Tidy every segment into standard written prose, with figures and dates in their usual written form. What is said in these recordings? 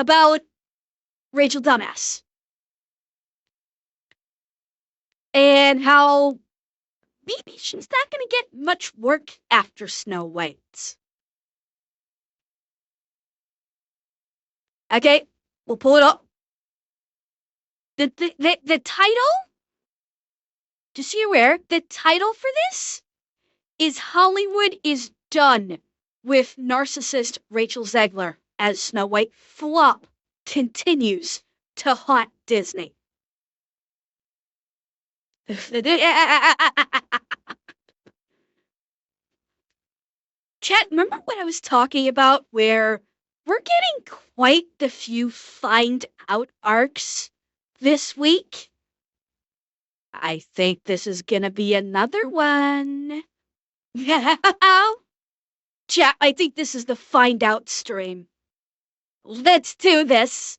about Rachel Dumbass. And how maybe she's not going to get much work after Snow White. Okay, we'll pull it up. The title, just so you're aware, the title for this is Hollywood is Done with Narcissist Rachel Zegler as Snow White. Flop continues to haunt Disney. Chat, remember what I was talking about where we're getting quite the few find out arcs this week? I think this is gonna be another one. Chat, I think this is the find out stream. Let's do this.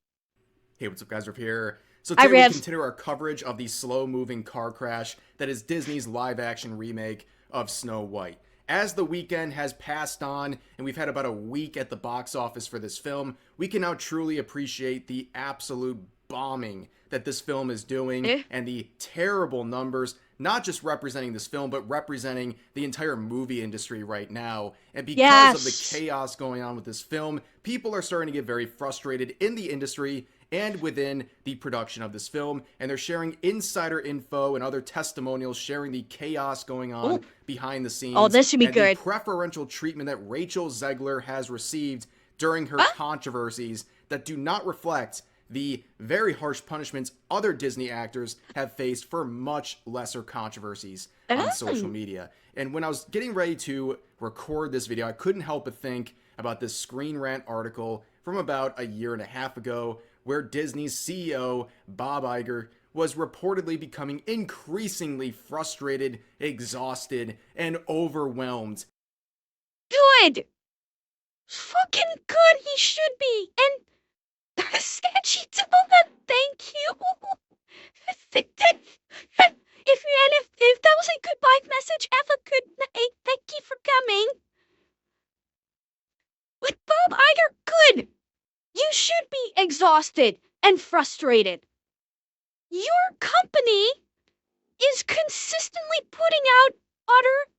Hey, what's up, guys? Riv here. So Hi, today we Riv. continue our coverage of the slow-moving car crash that is Disney's live-action remake of Snow White. As the weekend has passed on, and we've had about a week at the box office for this film, we can now truly appreciate the absolute bombing that this film is doing and the terrible numbers, not just representing this film, but representing the entire movie industry right now. And because of the chaos going on with this film, people are starting to get very frustrated in the industry and within the production of this film, and they're sharing insider info and other testimonials sharing the chaos going on behind the scenes. Oh, this should be and good. The preferential treatment that Rachel Zegler has received during her controversies that do not reflect the very harsh punishments other Disney actors have faced for much lesser controversies on social media. And when I was getting ready to record this video, I couldn't help but think about this Screen Rant article from about a year and a half ago, where Disney's CEO, Bob Iger, was reportedly becoming increasingly frustrated, exhausted, and overwhelmed. Good! Fucking good, he should be! And sketchy double that, thank you! If that was a goodbye message, have a good night, thank you for coming. With Bob Iger, good! You should be exhausted and frustrated. Your company is consistently putting out utter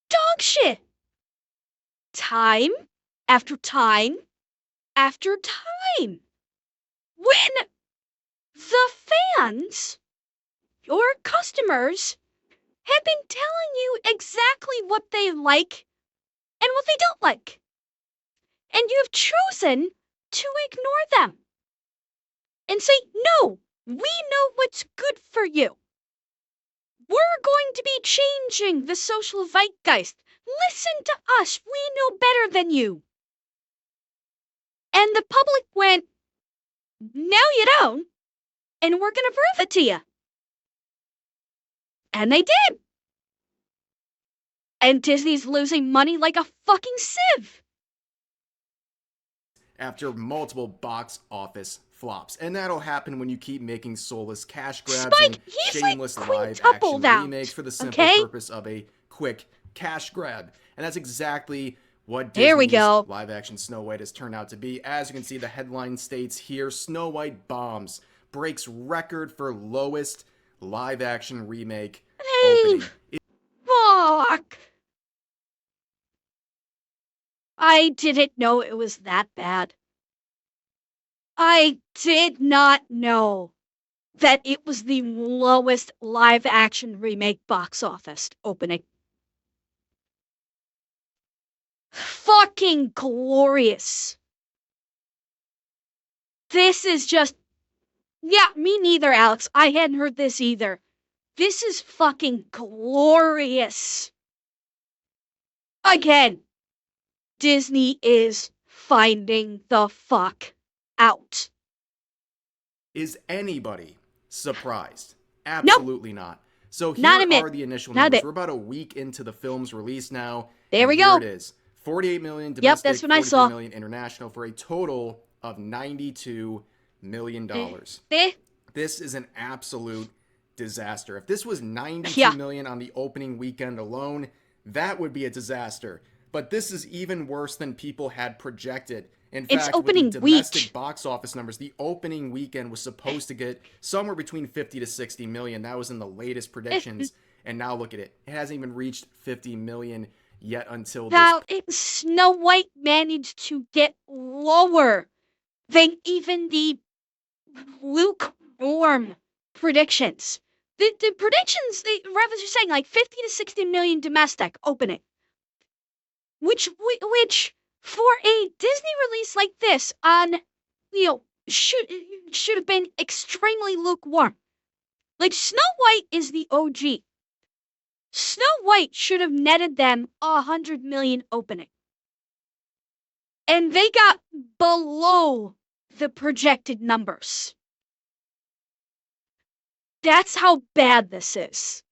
dog shit. Time after time after time. When the fans, your customers, have been telling you exactly what they like and what they don't like. And you have chosen to ignore them and say, no, we know what's good for you. We're going to be changing the social zeitgeist. Listen to us. We know better than you. And the public went, no, you don't. And we're going to prove it to you. And they did. And Disney's losing money like a fucking sieve. After multiple box office flops. And that'll happen when you keep making soulless cash grabs and shameless live-action remakes for the simple purpose of a quick cash grab. And that's exactly what Disney's live-action Snow White has turned out to be. As you can see, the headline states here, Snow White bombs, breaks record for lowest live-action remake opening. Fuck! I didn't know it was that bad. I did not know that it was the lowest live-action remake box office opening. Fucking glorious. This is just... Yeah, me neither, Alex. I hadn't heard this either. This is fucking glorious. Again, Disney is finding the fuck out. Is anybody surprised? Absolutely not. So here are the initial numbers. We're about a week into the film's release now. There we go. Here it is. 48 million domestic, that's what I saw. 44 million international, for a total of $92 million. This is an absolute disaster. If this was 92 million on the opening weekend alone, that would be a disaster. But this is even worse than people had projected. In It's fact, with the opening domestic week. box office numbers, the opening weekend was supposed to get somewhere between 50 to 60 million. That was in the latest predictions. And now look at it. It hasn't even reached 50 million yet until this. Now, Snow White managed to get lower than even the lukewarm predictions. The predictions, rather just saying like 50 to 60 million domestic opening, which for a Disney release like this on, should have been extremely lukewarm. Like Snow White is the OG. Snow White should have netted them 100 million opening. And they got below the projected numbers. That's how bad this is.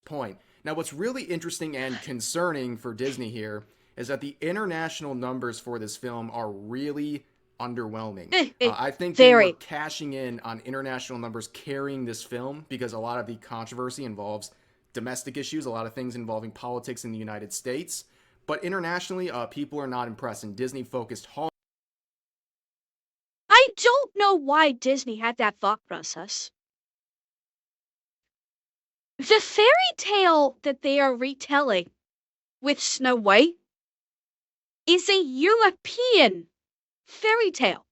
Point. Now, what's really interesting and concerning for Disney here is that the international numbers for this film are really underwhelming. I think they were Very. cashing in on international numbers carrying this film because a lot of the controversy involves domestic issues, a lot of things involving politics in the United States. But internationally, people are not impressed, and Disney focused hard. I don't know why Disney had that thought process. The fairy tale that they are retelling with Snow White is a European fairy tale.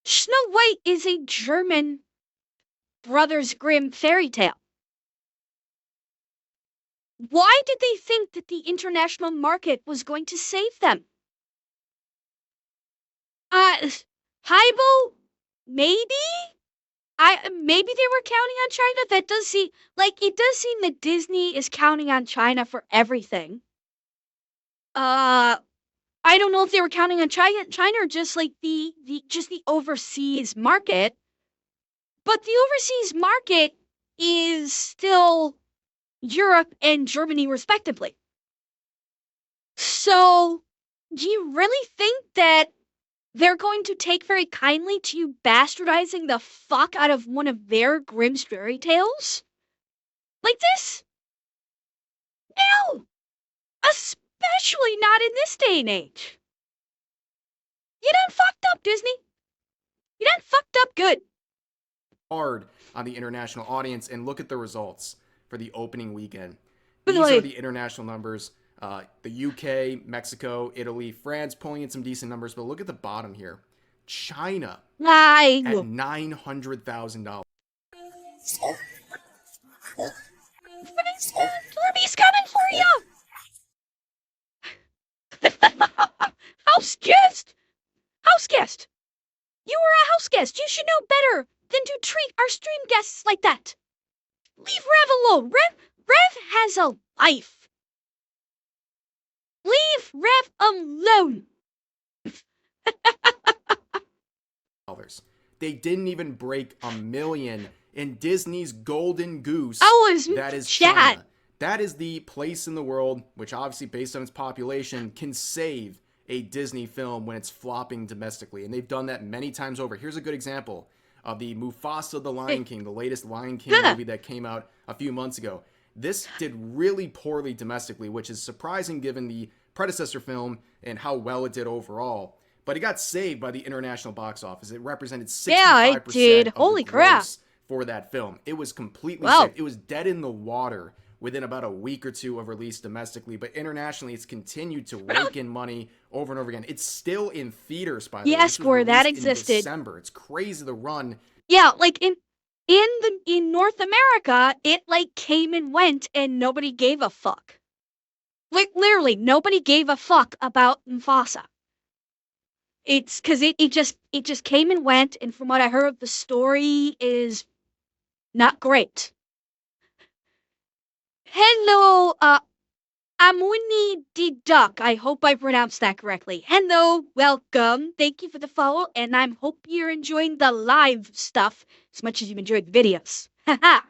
Snow White is a German Brothers Grimm fairy tale. Why did they think that the international market was going to save them? Haibo, maybe? Maybe they were counting on China. That does seem like it does seem that Disney is counting on China for everything. I don't know if they were counting on China or just like the overseas market. But the overseas market is still Europe and Germany respectively. So, do you really think that they're going to take very kindly to you bastardizing the fuck out of one of their Grimm's fairy tales? Like this? No! Especially not in this day and age. You done fucked up, Disney. You done fucked up good. Hard on the international audience, and look at the results for the opening weekend. By the These are way, the international numbers. The UK, Mexico, Italy, France pulling in some decent numbers, but look at the bottom here. China at $900,000. Furby's coming for you! House guest! House guest! You were a house guest. You should know better than to treat our stream guests like that. Leave Rev alone. Rev has a life. Leave Rev alone. They didn't even break a million in Disney's golden goose. That is chat. China. That is the place in the world which, obviously based on its population, can save a Disney film when it's flopping domestically. And they've done that many times over. Here's a good example of the Mufasa the Lion King, the latest Lion King movie that came out a few months ago. This did really poorly domestically, which is surprising given the predecessor film and how well it did overall. But it got saved by the international box office. It represented 65% of Holy the crap. gross for that film. It was completely Wow. saved. It was dead in the water within about a week or two of release domestically, but internationally it's continued to rake in money over and over again. It's still in theaters, by the way. Yes, This was where that released in existed. December. It's crazy the run. Yeah, like in North America, it like came and went and nobody gave a fuck. Like literally nobody gave a fuck about Mufasa. It's because it just came and went, and from what I heard, the story is not great. Hello, Amuni the Duck. I hope I pronounced that correctly. Hello, welcome. Thank you for the follow, and I hope you're enjoying the live stuff as much as you've enjoyed the videos. Haha.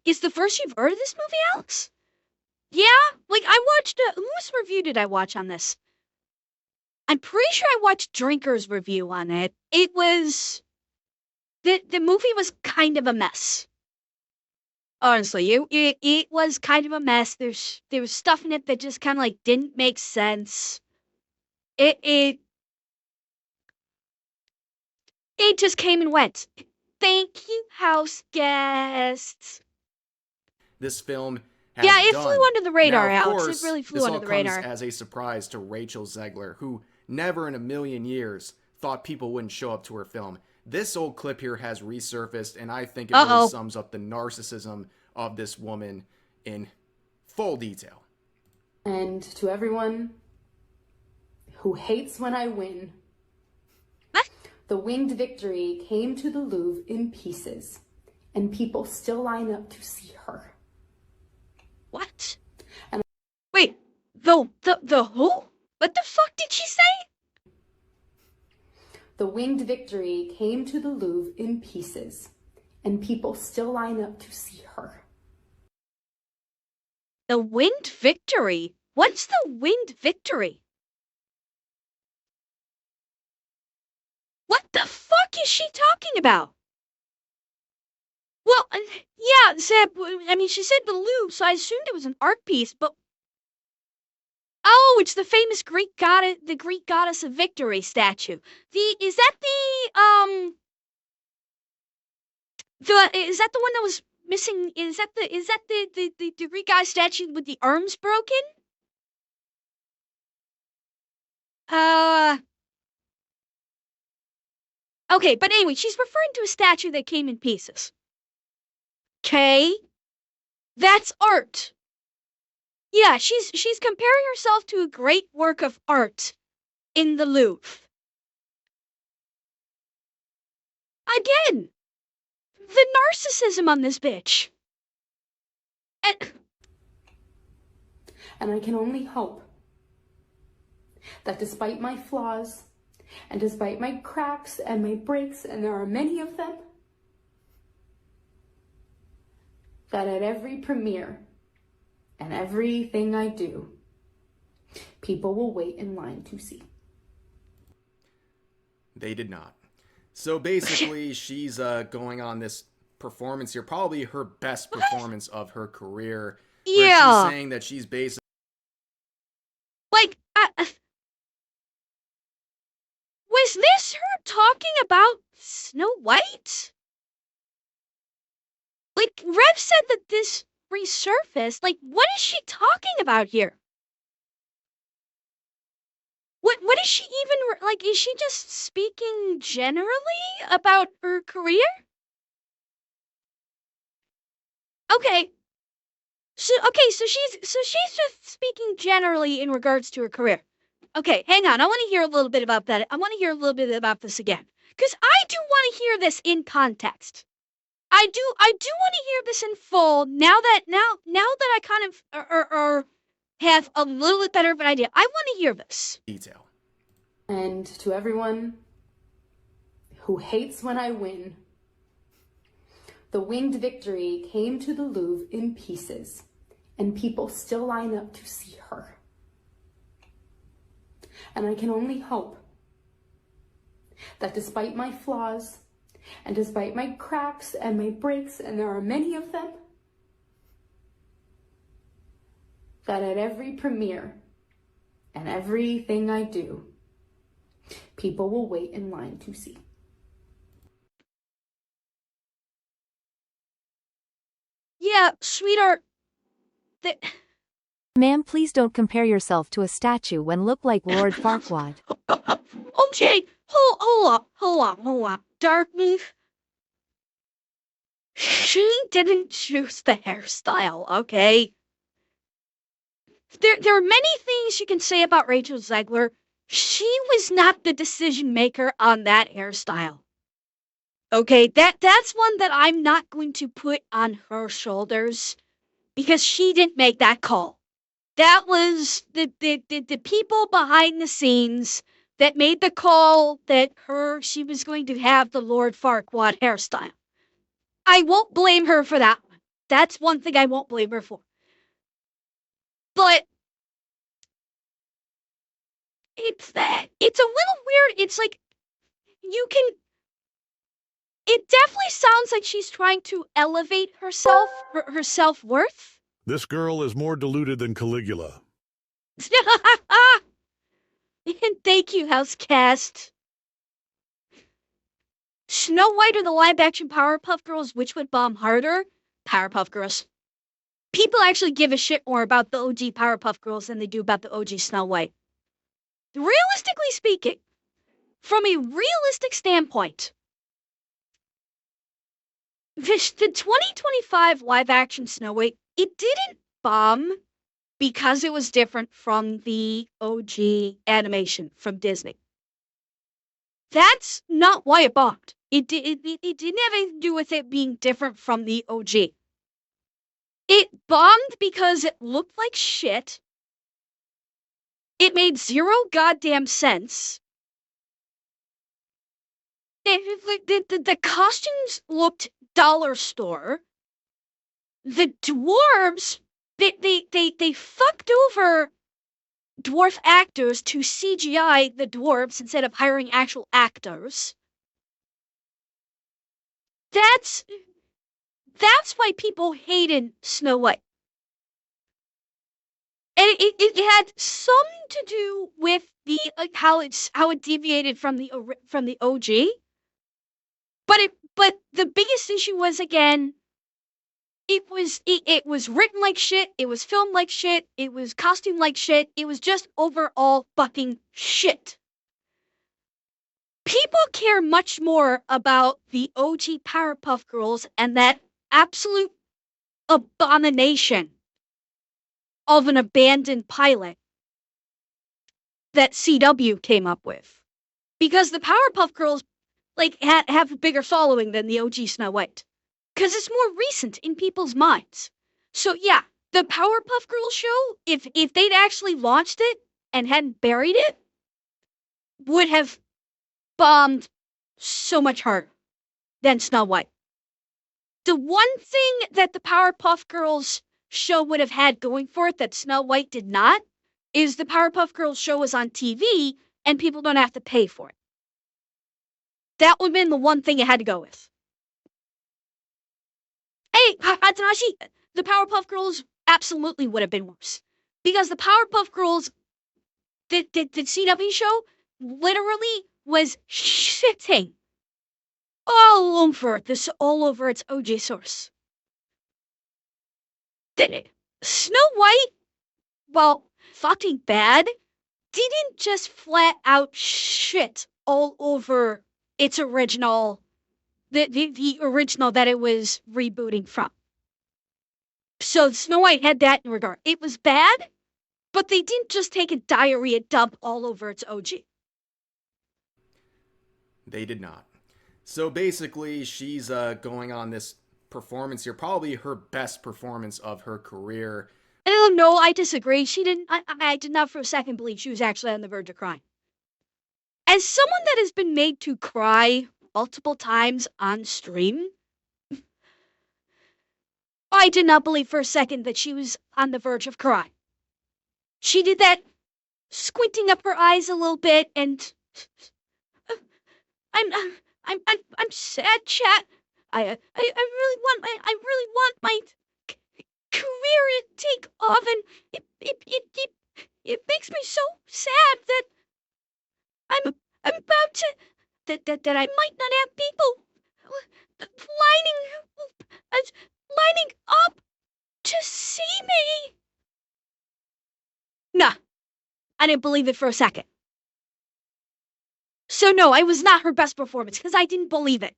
Is the first you've heard of this movie, Alex? Yeah, like I watched whose review did I watch on this? I'm pretty sure I watched Drinker's review on it. It was the movie was kind of a mess. Honestly, it was kind of a mess. There was stuff in it that just kind of like didn't make sense. It It just came and went. Thank you, house guests. This film has Yeah, it flew done. under the Now, radar, of Alex. It course, really flew this under all the comes radar. as a surprise to Rachel Zegler, who never in a million years thought people wouldn't show up to her film. This old clip here has resurfaced, and I think it really sums up the narcissism of this woman in full detail. And to everyone who hates when I win, the winged victory came to the Louvre in pieces, and people still line up to see her. What? Wait, the who? What the fuck did she say? The winged victory came to the Louvre in pieces, and people still line up to see her. The winged victory? What's the winged victory? What the fuck is she talking about? Well, yeah, she said the Louvre, so I assumed it was an art piece, but... Oh, it's the famous Greek goddess of victory statue. Is that the one that was missing? Is that the Greek god statue with the arms broken? Okay, but anyway, she's referring to a statue that came in pieces. Okay? That's art. Yeah, she's comparing herself to a great work of art in the Louvre. Again, the narcissism on this bitch. And I can only hope that despite my flaws, and despite my cracks and my breaks, and there are many of them, that at every premiere and everything I do, people will wait in line to see. They did not. So basically, she's going on this performance here, probably her best performance of her career. Yeah. She's saying that she's basically... Was this her talking about Snow White? Like, Rev said that this resurfaced. Like, what is she talking about here? What is she even, like, is she just speaking generally about her career? Okay. So she's just speaking generally in regards to her career. Okay, hang on. I want to hear a little bit about that. I want to hear a little bit about this again. Because I do want to hear this in context. I do want to hear this in full now that I kind of have a little bit better of an idea. I want to hear this. Detail. And to everyone who hates when I win, the winged victory came to the Louvre in pieces, and people still line up to see her. And I can only hope that despite my flaws, and despite my cracks and my breaks, and there are many of them, that at every premiere and everything I do, people will wait in line to see. Yeah, sweetheart. Ma'am, please don't compare yourself to a statue when look like Lord Farquaad. Okay, hold on. Darkness. She didn't choose the hairstyle, okay? There are many things you can say about Rachel Zegler. She was not the decision maker on that hairstyle. Okay, that's one that I'm not going to put on her shoulders because she didn't make that call. That was the people behind the scenes that made the call that she was going to have the Lord Farquaad hairstyle. I won't blame her for that one. That's one thing I won't blame her for. But it's a little weird. It's like it definitely sounds like she's trying to elevate herself, her self-worth. This girl is more deluded than Caligula. And thank you, Housecast. Snow White or the live-action Powerpuff Girls, which would bomb harder? Powerpuff Girls. People actually give a shit more about the OG Powerpuff Girls than they do about the OG Snow White. Realistically speaking, from a realistic standpoint, the 2025 live-action Snow White, it didn't bomb because it was different from the OG animation from Disney. That's not why it bombed. It didn't have anything to do with it being different from the OG. It bombed because it looked like shit. It made zero goddamn sense. The costumes looked dollar store. The dwarves, they fucked over dwarf actors to CGI the dwarves instead of hiring actual actors. That's why people hated Snow White. And it had some to do with the how it deviated from the OG. But the biggest issue was, again, it was written like shit, it was filmed like shit, it was costumed like shit, it was just overall fucking shit. People care much more about the OG Powerpuff Girls and that absolute abomination of an abandoned pilot that CW came up with. Because the Powerpuff Girls have a bigger following than the OG Snow White. Because it's more recent in people's minds. So yeah, the Powerpuff Girls show, if they'd actually launched it and hadn't buried it, would have bombed so much harder than Snow White. The one thing that the Powerpuff Girls show would have had going for it that Snow White did not is the Powerpuff Girls show was on TV and people don't have to pay for it. That would have been the one thing it had to go with. Hey, Hatanashi, the Powerpuff Girls absolutely would have been worse. Because the Powerpuff Girls, the CW show, literally was shitting all over its OG source. Snow White, well, fucking bad, didn't just flat out shit all over its original, the original that it was rebooting from. So Snow White had that in regard. It was bad, but they didn't just take a diarrhea dump all over its OG. They did not. So basically, she's going on this performance here, probably her best performance of her career. Oh, no, I disagree. She didn't. I did not for a second believe she was actually on the verge of crying. As someone that has been made to cry multiple times on stream, I did not believe for a second that she was on the verge of crying. She did that squinting up her eyes a little bit and I'm sad, chat. I really want my career to take off, and it makes me so sad that I'm about to that I might not have people lining up to see me. Nah, I didn't believe it for a second. So no, I was not her best performance because I didn't believe it.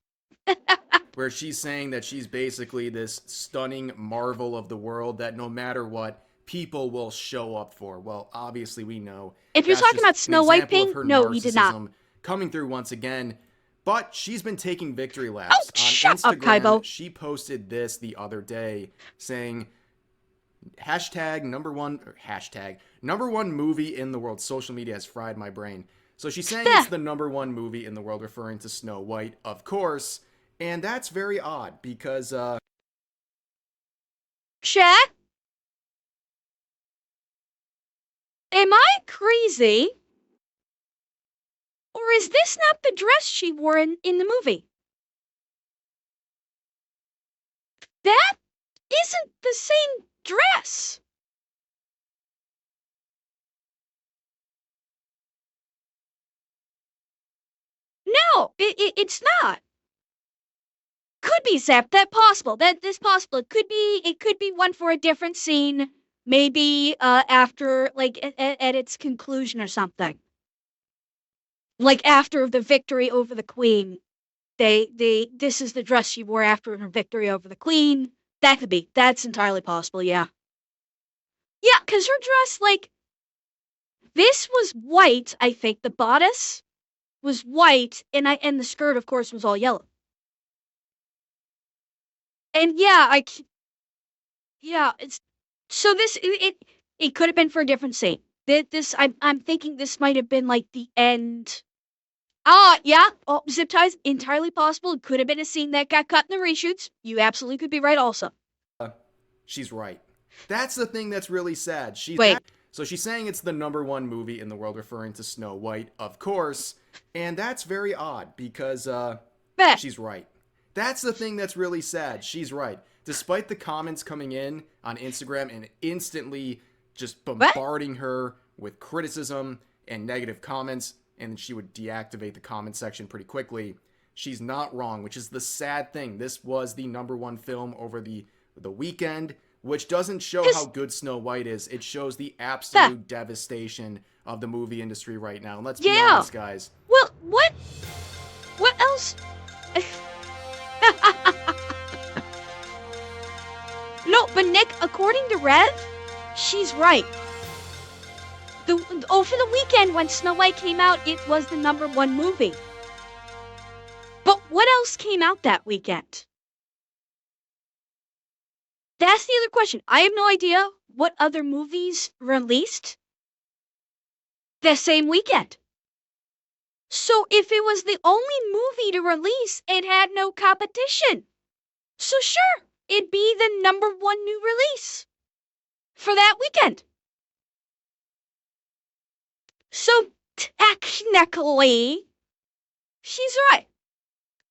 Where she's saying that she's basically this stunning marvel of the world that no matter what, people will show up for. Well, obviously we know. If you're talking about Snow White Pink, no, you did not. Coming through once again. But she's been taking victory laps. Oh, on shut Instagram, up, Kaibo. She posted this the other day saying, number one movie in the world. Social media has fried my brain. So she's saying it's the number one movie in the world, referring to Snow White, of course. And that's very odd because, Chat? Am I crazy? Or is this not the dress she wore in the movie? That isn't the same dress. No, it's not. Could be Zap. That possible. That is possible. It could be one for a different scene. Maybe after like at its conclusion or something. Like after the victory over the queen. This is the dress she wore after her victory over the queen. That could be. That's entirely possible, yeah. Yeah, because her dress, like, this was white, I think. The bodice was white, and the skirt, of course, was all yellow. And yeah, it's so this it could have been for a different scene. I'm thinking this might have been like the end. Yeah. Oh, zip ties, entirely possible. It could have been a scene that got cut in the reshoots. You absolutely could be right also. She's right. That's the thing that's really sad. Wait. So she's saying it's the #1 movie in the world, referring to Snow White, of course. And that's very odd because she's right. That's the thing that's really sad. She's right. Despite the comments coming in on Instagram and instantly just bombarding her with criticism and negative comments, and she would deactivate the comment section pretty quickly, she's not wrong, which is the sad thing. This was the #1 film over the weekend, which doesn't show how good Snow White is. It shows the absolute devastation of the movie industry right now. And let's be honest, guys. Well, what else? No, but Nick, according to Rev, she's right. Over the weekend when Snow White came out, it was the #1 movie. But what else came out that weekend? That's the other question. I have no idea what other movies released the same weekend. So if it was the only movie to release, it had no competition. So sure, it'd be the #1 new release for that weekend. So technically, she's right.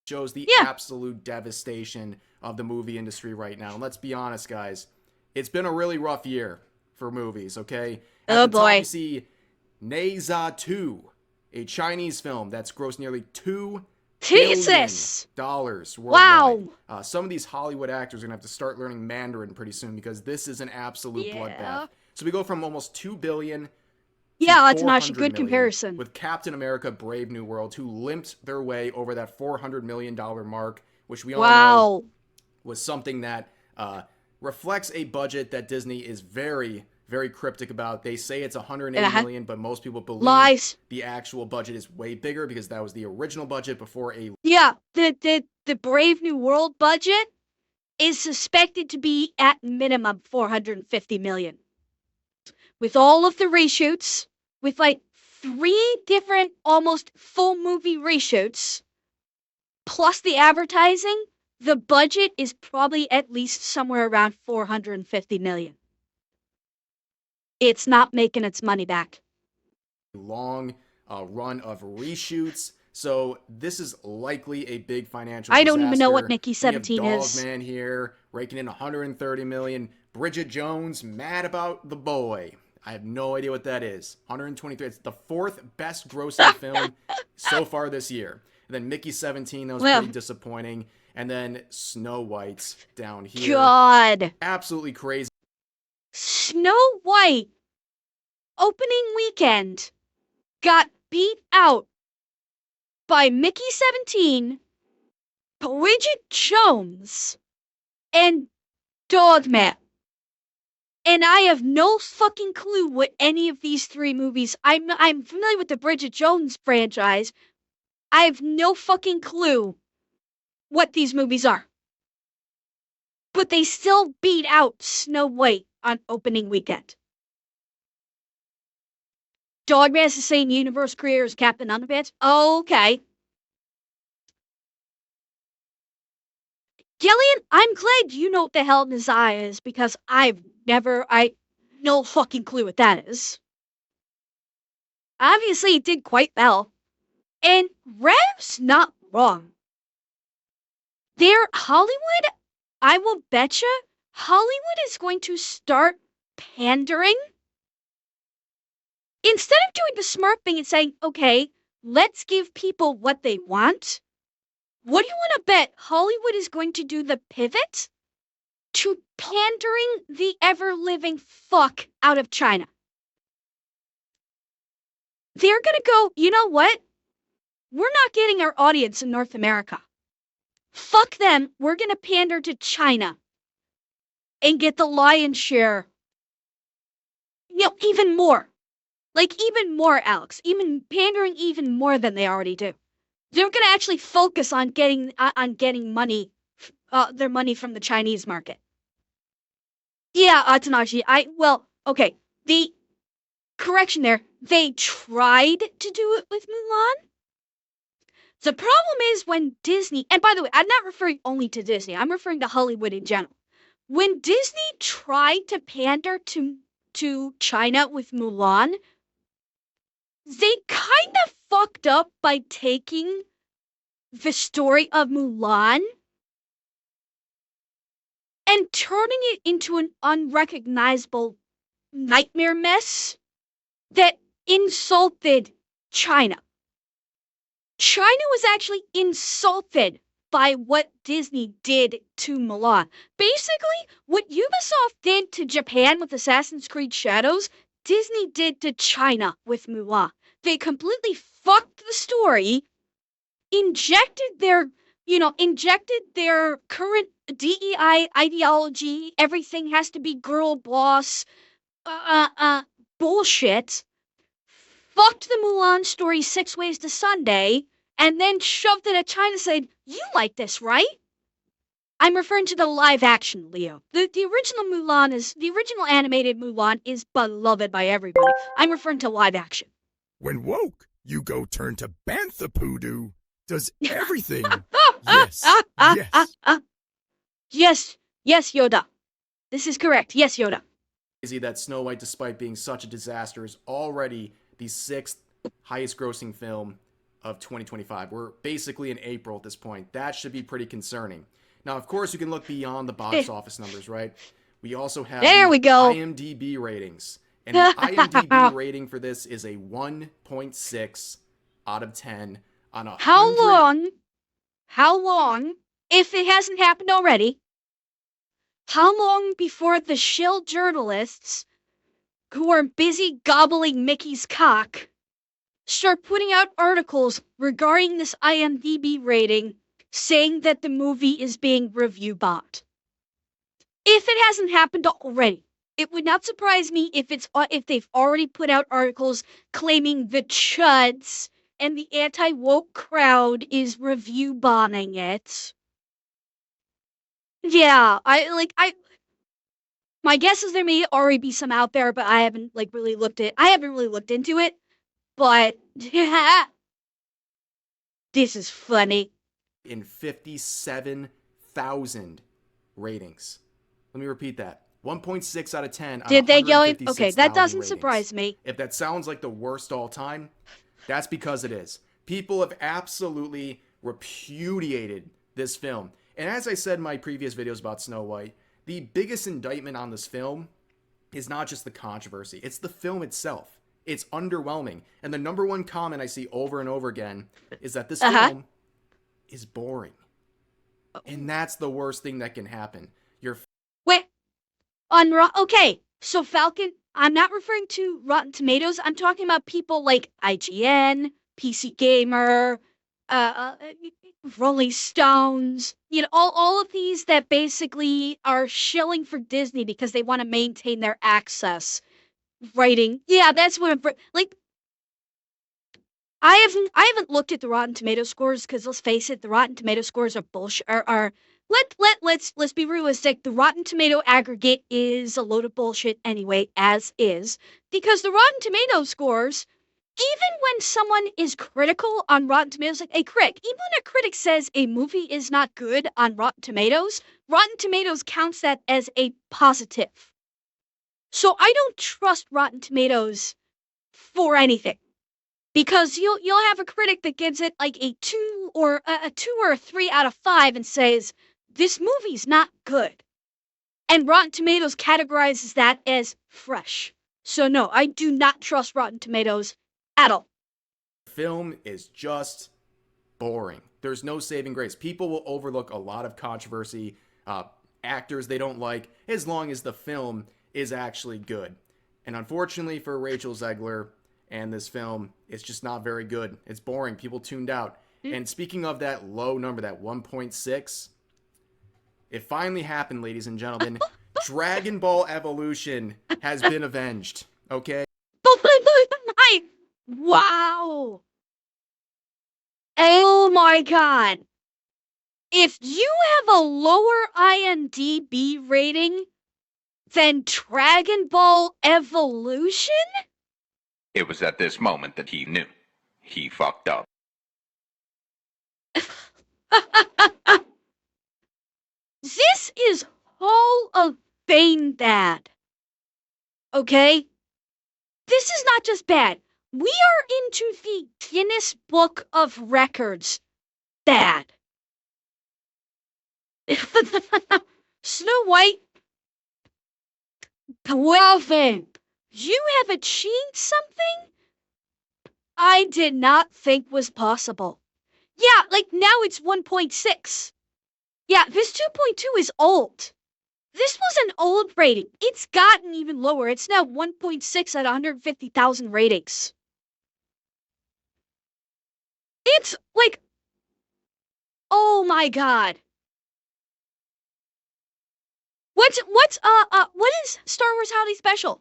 Shows the absolute devastation of the movie industry right now. And let's be honest, guys. It's been a really rough year for movies, okay? At the top, you see Neza 2, a Chinese film that's grossed nearly $2 billion worldwide. Wow. Some of these Hollywood actors are going to have to start learning Mandarin pretty soon because this is an absolute bloodbath. So we go from almost $2 billion. Yeah, that's not a good comparison. With Captain America Brave New World, who limped their way over that $400 million mark, which we all know was something that reflects a budget that Disney is very, very cryptic about. They say it's $180 million, but most people believe the actual budget is way bigger because that was the original budget before a... Yeah, the Brave New World budget is suspected to be at minimum $450 million. With all of the reshoots, with like 3 different almost full movie reshoots, plus the advertising, the budget is probably at least somewhere around $450 million. It's not making its money back. Long run of reshoots, so this is likely a big financial disaster. I don't even know what Mickey 17 is. Dogman here, raking in $130 million. Bridget Jones, mad about the boy. I have no idea what that is. 123. It's the 4th best grossing film so far this year. And then Mickey 17, that was pretty disappointing. And then Snow White's down here. God. Absolutely crazy. Snow White, opening weekend, got beat out by Mickey 17, Bridget Jones, and Dogman. And I have no fucking clue what any of these 3 movies... I'm familiar with the Bridget Jones franchise. I have no fucking clue what these movies are. But they still beat out Snow White on opening weekend. Dogman is the same universe creator as Captain Underpants? Okay. Gillian, I'm glad you know what the hell Nizaya is, because I no fucking clue what that is. Obviously, it did quite well. And Rev's not wrong. Hollywood, I will betcha, Hollywood is going to start pandering. Instead of doing the smart thing and saying, okay, let's give people what they want, What do you want to bet Hollywood is going to do the pivot to pandering the ever-living fuck out of China? They're gonna go, you know what? We're not getting our audience in North America. Fuck them, we're gonna pander to China and get the lion's share. Even more. Even more, Alex. Even pandering even more than they already do. They're gonna actually focus on getting money, their money from the Chinese market. Yeah, Tanashi, okay. The correction there, they tried to do it with Mulan. The problem is when Disney, and by the way, I'm not referring only to Disney, I'm referring to Hollywood in general. When Disney tried to pander to China with Mulan, they kind of fucked up by taking the story of Mulan and turning it into an unrecognizable nightmare mess that insulted China. China was actually insulted by what Disney did to Mulan. Basically, what Ubisoft did to Japan with Assassin's Creed Shadows, Disney did to China with Mulan. They completely fucked the story, injected their current DEI ideology, everything has to be girl boss, bullshit, fucked the Mulan story 6 Ways to Sunday, and then shoved it at China saying, you like this, right? I'm referring to the live action, Leo. The original animated Mulan is beloved by everybody. I'm referring to live action. When woke, you go turn to Bantha Poodoo. Does everything. Yes, yes. Yes, Yoda. This is correct. Yes, Yoda. Crazy that Snow White, despite being such a disaster, is already the 6th highest grossing film of 2025. We're basically in April at this point. That should be pretty concerning. Now, of course, you can look beyond the box office numbers, right? We also have IMDb ratings. And the IMDb rating for this is a 1.6 out of 10 on a How long, if it hasn't happened already, how long before the shill journalists who are busy gobbling Mickey's cock start putting out articles regarding this IMDb rating saying that the movie is being review bombed? If it hasn't happened already, it would not surprise me if they've already put out articles claiming the chuds and the anti-woke crowd is review bombing it. Yeah, my guess is there may already be some out there, but I haven't really looked into it. But yeah, this is funny. In 57,000 ratings. Let me repeat that. 1.6 out of 10. Did they go in? Okay, that doesn't surprise me. If that sounds like the worst all time, that's because it is. People have absolutely repudiated this film. And as I said in my previous videos about Snow White, the biggest indictment on this film is not just the controversy. It's the film itself. It's underwhelming. And the number one comment I see over and over again is that this film is boring. And that's the worst thing that can happen. Wait. Okay, so Falcon, I'm not referring to Rotten Tomatoes. I'm talking about people like IGN, PC Gamer, Rolling Stones, all of these that basically are shilling for Disney because they want to maintain their access writing. Yeah, that's what I'm I haven't looked at the Rotten Tomato scores because let's face it, the Rotten Tomato scores are bullshit. Let's be realistic. The Rotten Tomato aggregate is a load of bullshit anyway, as is, because the Rotten Tomato scores, even when someone is critical on Rotten Tomatoes, like a critic, even when a critic says a movie is not good on Rotten Tomatoes counts that as a positive. So I don't trust Rotten Tomatoes for anything. Because you'll have a critic that gives it like a 2 or a 3 out of 5 and says, this movie's not good. And Rotten Tomatoes categorizes that as fresh. So no, I do not trust Rotten Tomatoes at all. The film is just boring. There's no saving grace. People will overlook a lot of controversy, actors they don't like, as long as the film is actually good. And unfortunately for Rachel Zegler and this film, it's just not very good. It's boring. People tuned out. And speaking of that low number, that 1.6, it finally happened, ladies and gentlemen. Dragon Ball Evolution has been avenged. Okay? Wow. Oh my god. If you have a lower IMDb rating than Dragon Ball Evolution? It was at this moment that he knew. He fucked up. This is Hall of Fame bad. Okay? This is not just bad. We are into the Guinness Book of Records bad. Snow White, well then, you have achieved something I did not think was possible. Yeah, like now it's 1.6. Yeah, this 2.2 is old. This was an old rating. It's gotten even lower. It's now 1.6 at 150,000 ratings. It's like, oh my god. What is Star Wars Holiday Special?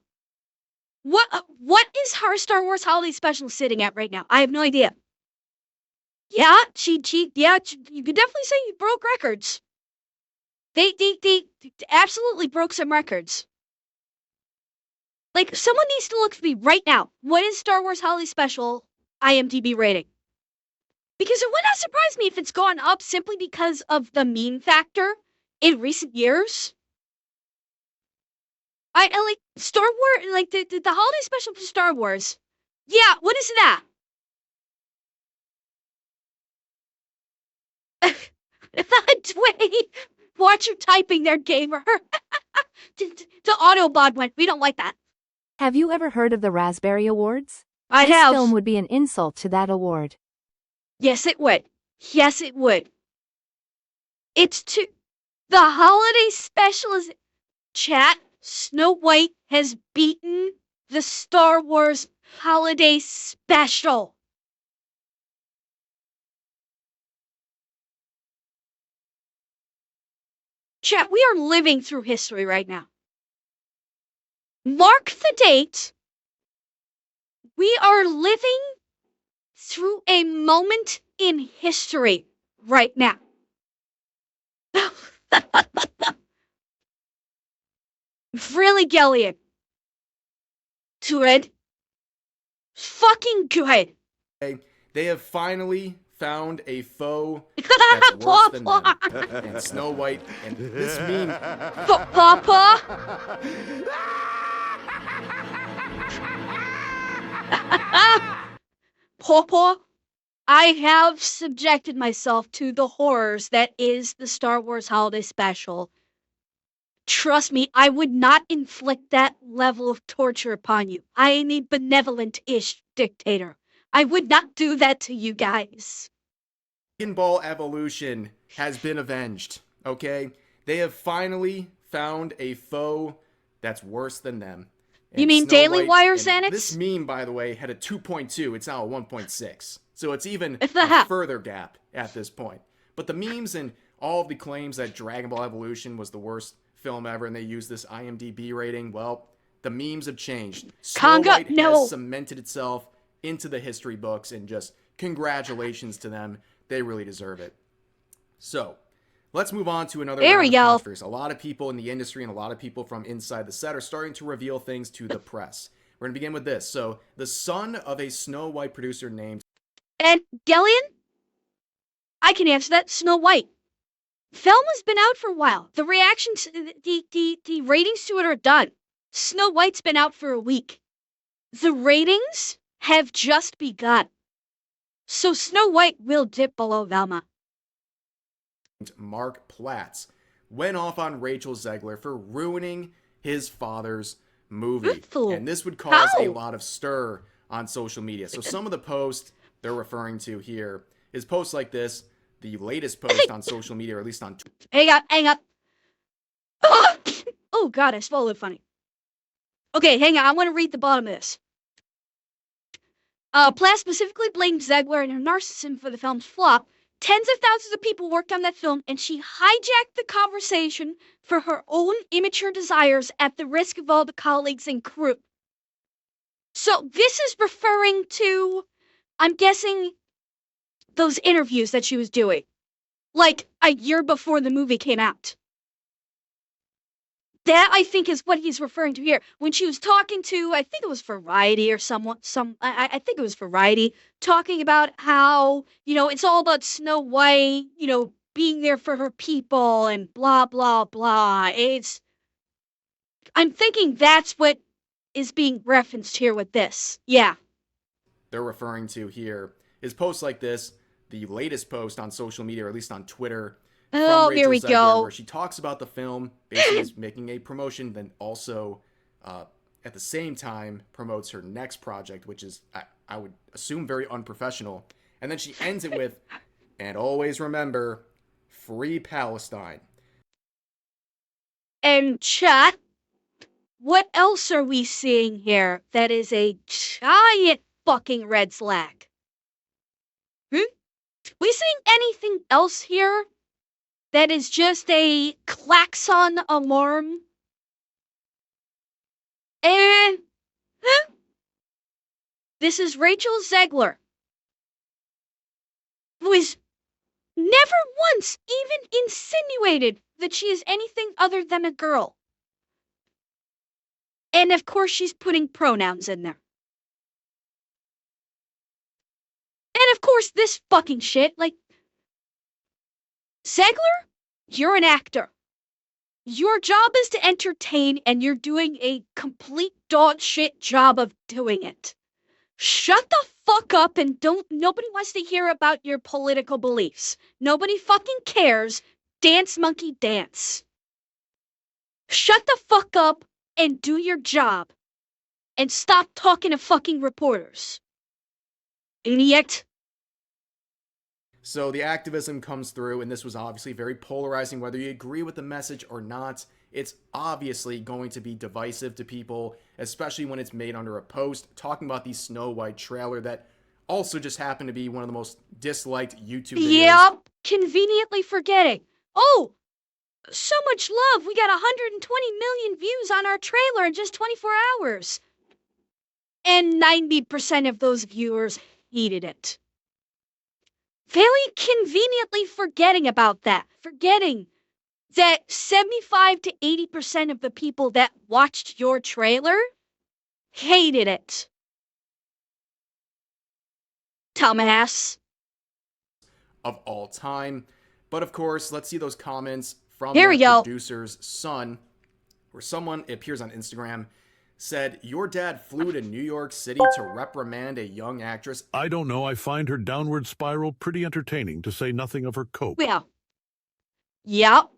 What is our Star Wars Holiday Special sitting at right now? I have no idea. Yeah, you could definitely say you broke records. They absolutely broke some records. Like, someone needs to look for me right now. What is Star Wars Holiday Special IMDb rating? Because it would not surprise me if it's gone up simply because of the meme factor in recent years. I like Star Wars, like the holiday special for Star Wars. Yeah, what is that? Wait, watch your typing there, gamer. The Autobot went. We don't like that. Have you ever heard of the Raspberry Awards? I This have. film would be an insult to that award. Yes, it would. Yes, it would. It's to the holiday special is chat. Snow White has beaten the Star Wars Holiday Special. Chat, we are living through history right now. Mark the date. We are living through a moment in history right now. Really, Gillian. Good. Fucking good. They have finally found a foe that's worse than them. And Snow White and this meme. Papa? Papa, I have subjected myself to the horrors that is the Star Wars Holiday Special. Trust me, I would not inflict that level of torture upon you. I am a benevolent-ish dictator. I would not do that to you guys. Dragon Ball Evolution has been avenged, okay? They have finally found a foe that's worse than them. You mean Snow Daily White, Wire, and Xanax? This meme, by the way, had a 2.2. It's now a 1.6. So it's even It's a further gap at this point. But the memes and all of the claims that Dragon Ball Evolution was the worst film ever and they used this IMDb rating, well, the memes have changed. Snow White has cemented itself into the history books, and just congratulations to them. They really deserve it. So, let's move on to another round of controversy. A lot of people in the industry and a lot of people from inside the set are starting to reveal things to the press. We're going to begin with this. So, the son of a Snow White producer named... And Gillian? I can answer that. Snow White. Film has been out for a while. The reactions, the ratings to it are done. Snow White's been out for a week. The ratings have just begun. So Snow White will dip below Velma. Mark Platz went off on Rachel Zegler for ruining his father's movie. And this would cause a lot of stir on social media. So some of the posts they're referring to here is posts like this. the latest post on social media, or at least on Hang up. Oh god, I swallowed funny. Okay, hang on, I want to read the bottom of this. Platt specifically blamed Zegler and her narcissism for the film's flop. Tens of thousands of people worked on that film, and she hijacked the conversation for her own immature desires at the risk of all the colleagues and crew. So this is referring to, I'm guessing, those interviews that she was doing, like a year before the movie came out. That, I think, is what he's referring to here. When she was talking to, I think it was Variety or I think it was Variety, talking about how, it's all about Snow White, being there for her people and blah, blah, blah. I'm thinking that's what is being referenced here with this. Yeah. they're referring to here is posts like this, the latest post on social media, or at least on Twitter, Oh, from here Rachel we Zegler, go. where she talks about the film, basically is making a promotion, then also at the same time promotes her next project, which is, I would assume, very unprofessional. And then she ends it with, and always remember, free Palestine. And chat, what else are we seeing here that is a giant fucking red flag? We seeing anything else here that is just a klaxon alarm? And this is Rachel Zegler, who is never once even insinuated that she is anything other than a girl. And of course, she's putting pronouns in there. And of course, this fucking shit, like, Zegler, you're an actor. Your job is to entertain, and you're doing a complete dog shit job of doing it. Shut the fuck up and nobody wants to hear about your political beliefs. Nobody fucking cares. Dance, monkey, dance. Shut the fuck up and do your job. And stop talking to fucking reporters. Idiot. So the activism comes through, and this was obviously very polarizing, whether you agree with the message or not. It's obviously going to be divisive to people, especially when it's made under a post talking about the Snow White trailer that also just happened to be one of the most disliked YouTube videos. Yep, conveniently forgetting. Oh, so much love. We got 120 million views on our trailer in just 24 hours. And 90% of those viewers hated it. Very conveniently forgetting about that. Forgetting that 75 to 80% of the people that watched your trailer hated it. Dumbass. Of all time. But of course, let's see those comments from Here the we go. producer's son, where someone, it appears on Instagram, said, your dad flew to New York City to reprimand a young actress. I don't know. I find her downward spiral pretty entertaining, to say nothing of her cope. Yeah. Yep.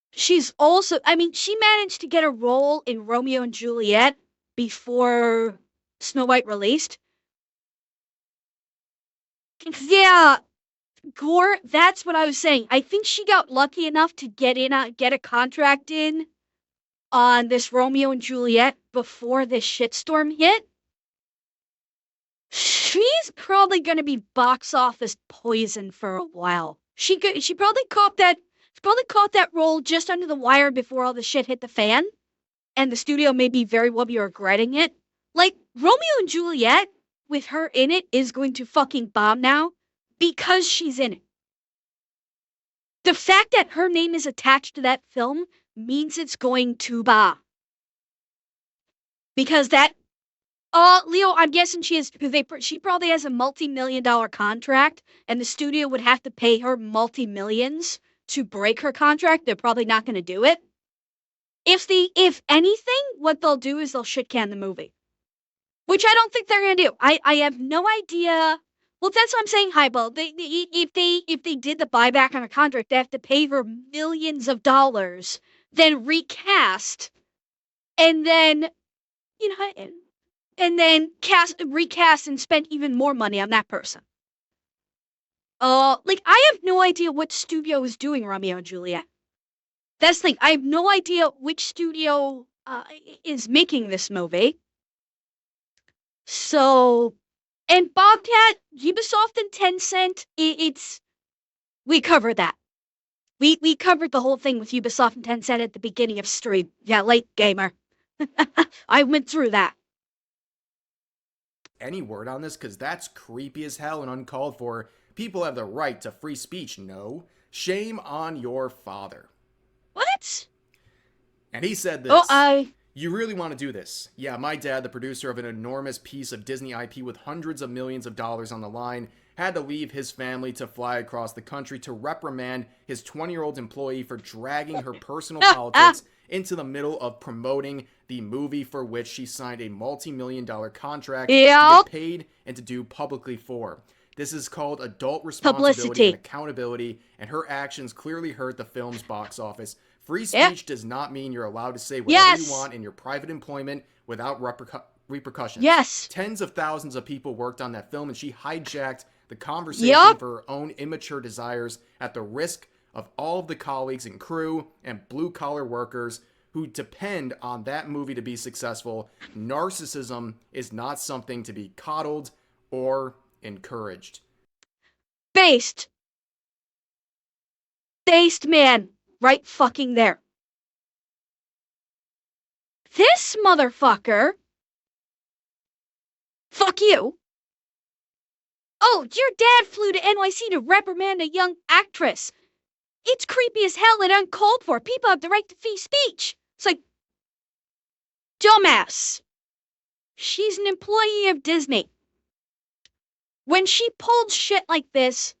She's also, she managed to get a role in Romeo and Juliet before Snow White released. Yeah, Gore, that's what I was saying. I think she got lucky enough to get a contract in on this Romeo and Juliet before this shitstorm hit. She's probably going to be box office poison for a while. She probably caught that role just under the wire before all the shit hit the fan, and the studio may be very well be regretting it. Like, Romeo and Juliet, with her in it, is going to fucking bomb now because she's in it. The fact that her name is attached to that film means it's going to bomb. Because that, Leo, I'm guessing she probably has a multi-million-dollar contract, and the studio would have to pay her multi-millions to break her contract. They're probably not going to do it. If anything, what they'll do is they'll shit can the movie. Which I don't think they're going to do. I have no idea. Well, that's what I'm saying, Highball. If they did the buyback on her contract, they have to pay her millions of dollars, then recast, and then, recast and spend even more money on that person. Like, I have no idea what studio is doing Romeo and Juliet. That's the thing. I have no idea which studio is making this movie. So, and Bobcat, Ubisoft, and Tencent, we covered that. We covered the whole thing with Ubisoft and Tencent at the beginning of stream. Yeah, late gamer. I went through that. Any word on this? Because that's creepy as hell and uncalled for. People have the right to free speech, no? Shame on your father. What? And he said this. Oh, You really want to do this? Yeah, my dad, the producer of an enormous piece of Disney IP with hundreds of millions of dollars on the line, had to leave his family to fly across the country to reprimand his 20-year-old employee for dragging her personal politics into the middle of promoting the movie for which she signed a multi-million-dollar contract to get paid and to do publicly for. This is called adult responsibility and accountability, and her actions clearly hurt the film's box office. Free speech does not mean you're allowed to say whatever you want in your private employment without repercussions. Yes. Tens of thousands of people worked on that film, and she hijacked the conversation for her own immature desires at the risk of all of the colleagues and crew and blue-collar workers who depend on that movie to be successful. Narcissism is not something to be coddled or encouraged. Based, man. Right fucking there. This motherfucker. Fuck you. Oh, your dad flew to NYC to reprimand a young actress. It's creepy as hell and uncalled for. People have the right to free speech. It's like, dumbass. She's an employee of Disney. When she pulled shit like this,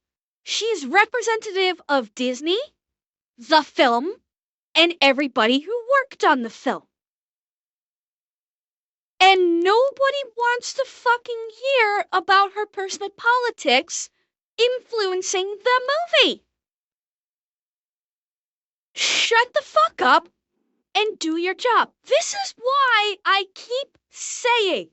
she's representative of Disney, the film, and everybody who worked on the film. And nobody wants to fucking hear about her personal politics influencing the movie. Shut the fuck up and do your job. This is why I keep saying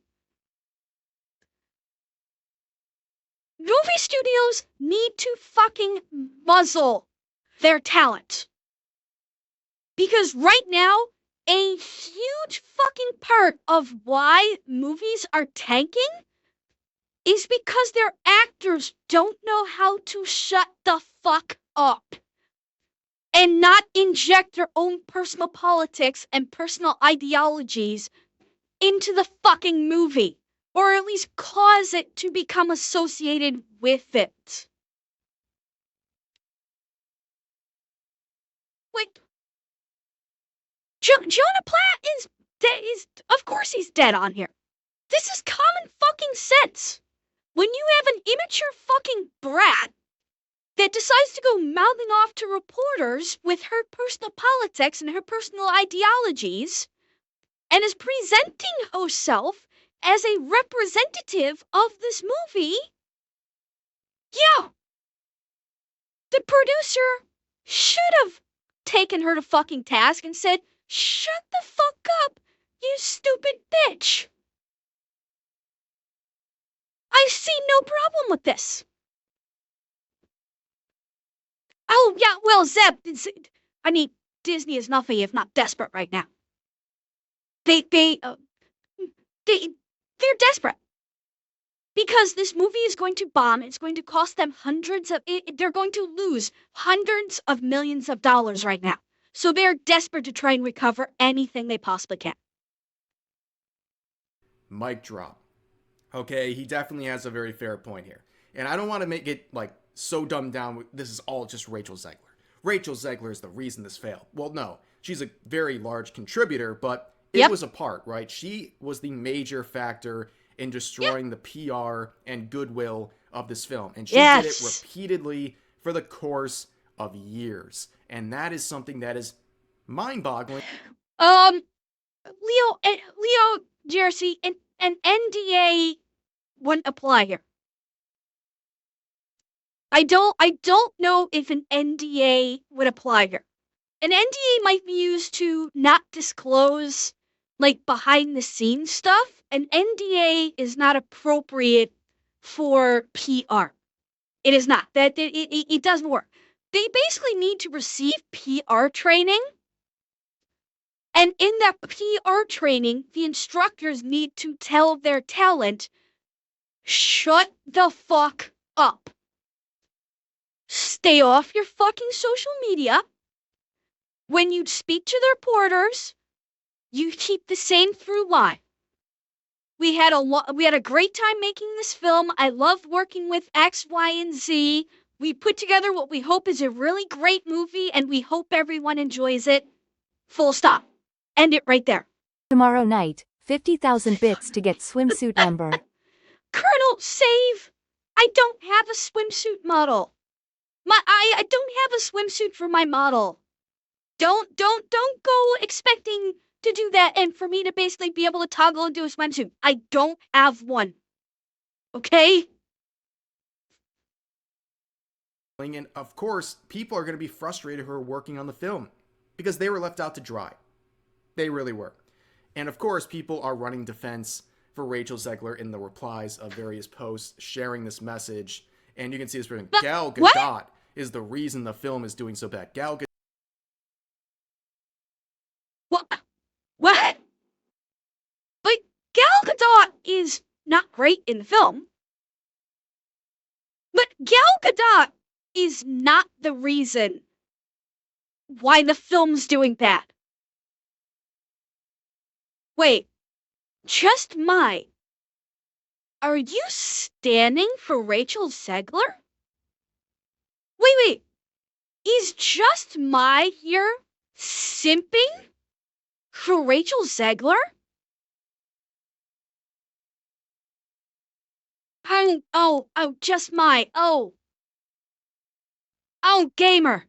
movie studios need to fucking muzzle their talent. Because right now, a huge fucking part of why movies are tanking is because their actors don't know how to shut the fuck up and not inject their own personal politics and personal ideologies into the fucking movie, or at least cause it to become associated with it. Wait. Jonah Platt is of course he's dead on here. This is common fucking sense. When you have an immature fucking brat that decides to go mouthing off to reporters with her personal politics and her personal ideologies, and is presenting herself as a representative of this movie, yeah, the producer should have taken her to fucking task and said, shut the fuck up, you stupid bitch. I see no problem with this. Oh, yeah, well, Zeb, Disney is nothing if not desperate right now. They're desperate. Because this movie is going to bomb. It's going to cost them they're going to lose hundreds of millions of dollars right now. So they're desperate to try and recover anything they possibly can. Mic drop. Okay, he definitely has a very fair point here. And I don't want to make it like so dumbed down. This is all just Rachel Zegler. Rachel Zegler is the reason this failed. Well, no, she's a very large contributor, but it was a part, right? She was the major factor in destroying the PR and goodwill of this film. And she did it repeatedly for the course of years. And that is something that is mind-boggling. Leo, Jersey, an NDA wouldn't apply here. I don't know if an NDA would apply here. An NDA might be used to not disclose, like, behind-the-scenes stuff. An NDA is not appropriate for PR. It is not. It doesn't work. They basically need to receive PR training. And in that PR training, the instructors need to tell their talent, shut the fuck up. Stay off your fucking social media. When you speak to the reporters, you keep the same through line. We had a great time making this film. I love working with X, Y, and Z. We put together what we hope is a really great movie, and we hope everyone enjoys it. Full stop. End it right there. Tomorrow night, 50,000 bits to get swimsuit Amber. Colonel, save! I don't have a swimsuit model. I don't have a swimsuit for my model. Don't go expecting to do that and for me to basically be able to toggle into a swimsuit. I don't have one. Okay? And of course, people are going to be frustrated who are working on the film because they were left out to dry. They really were. And of course, people are running defense for Rachel Zegler in the replies of various posts sharing this message. And you can see this person. Gal Gadot is the reason the film is doing so bad. Gal Gadot. What? But Gal Gadot is not great in the film. But Gal Gadot is not the reason why the film's doing bad. Wait, just my. Are you standing for Rachel Zegler? Wait. Is just my here simping for Rachel Zegler? Just my. Oh, gamer,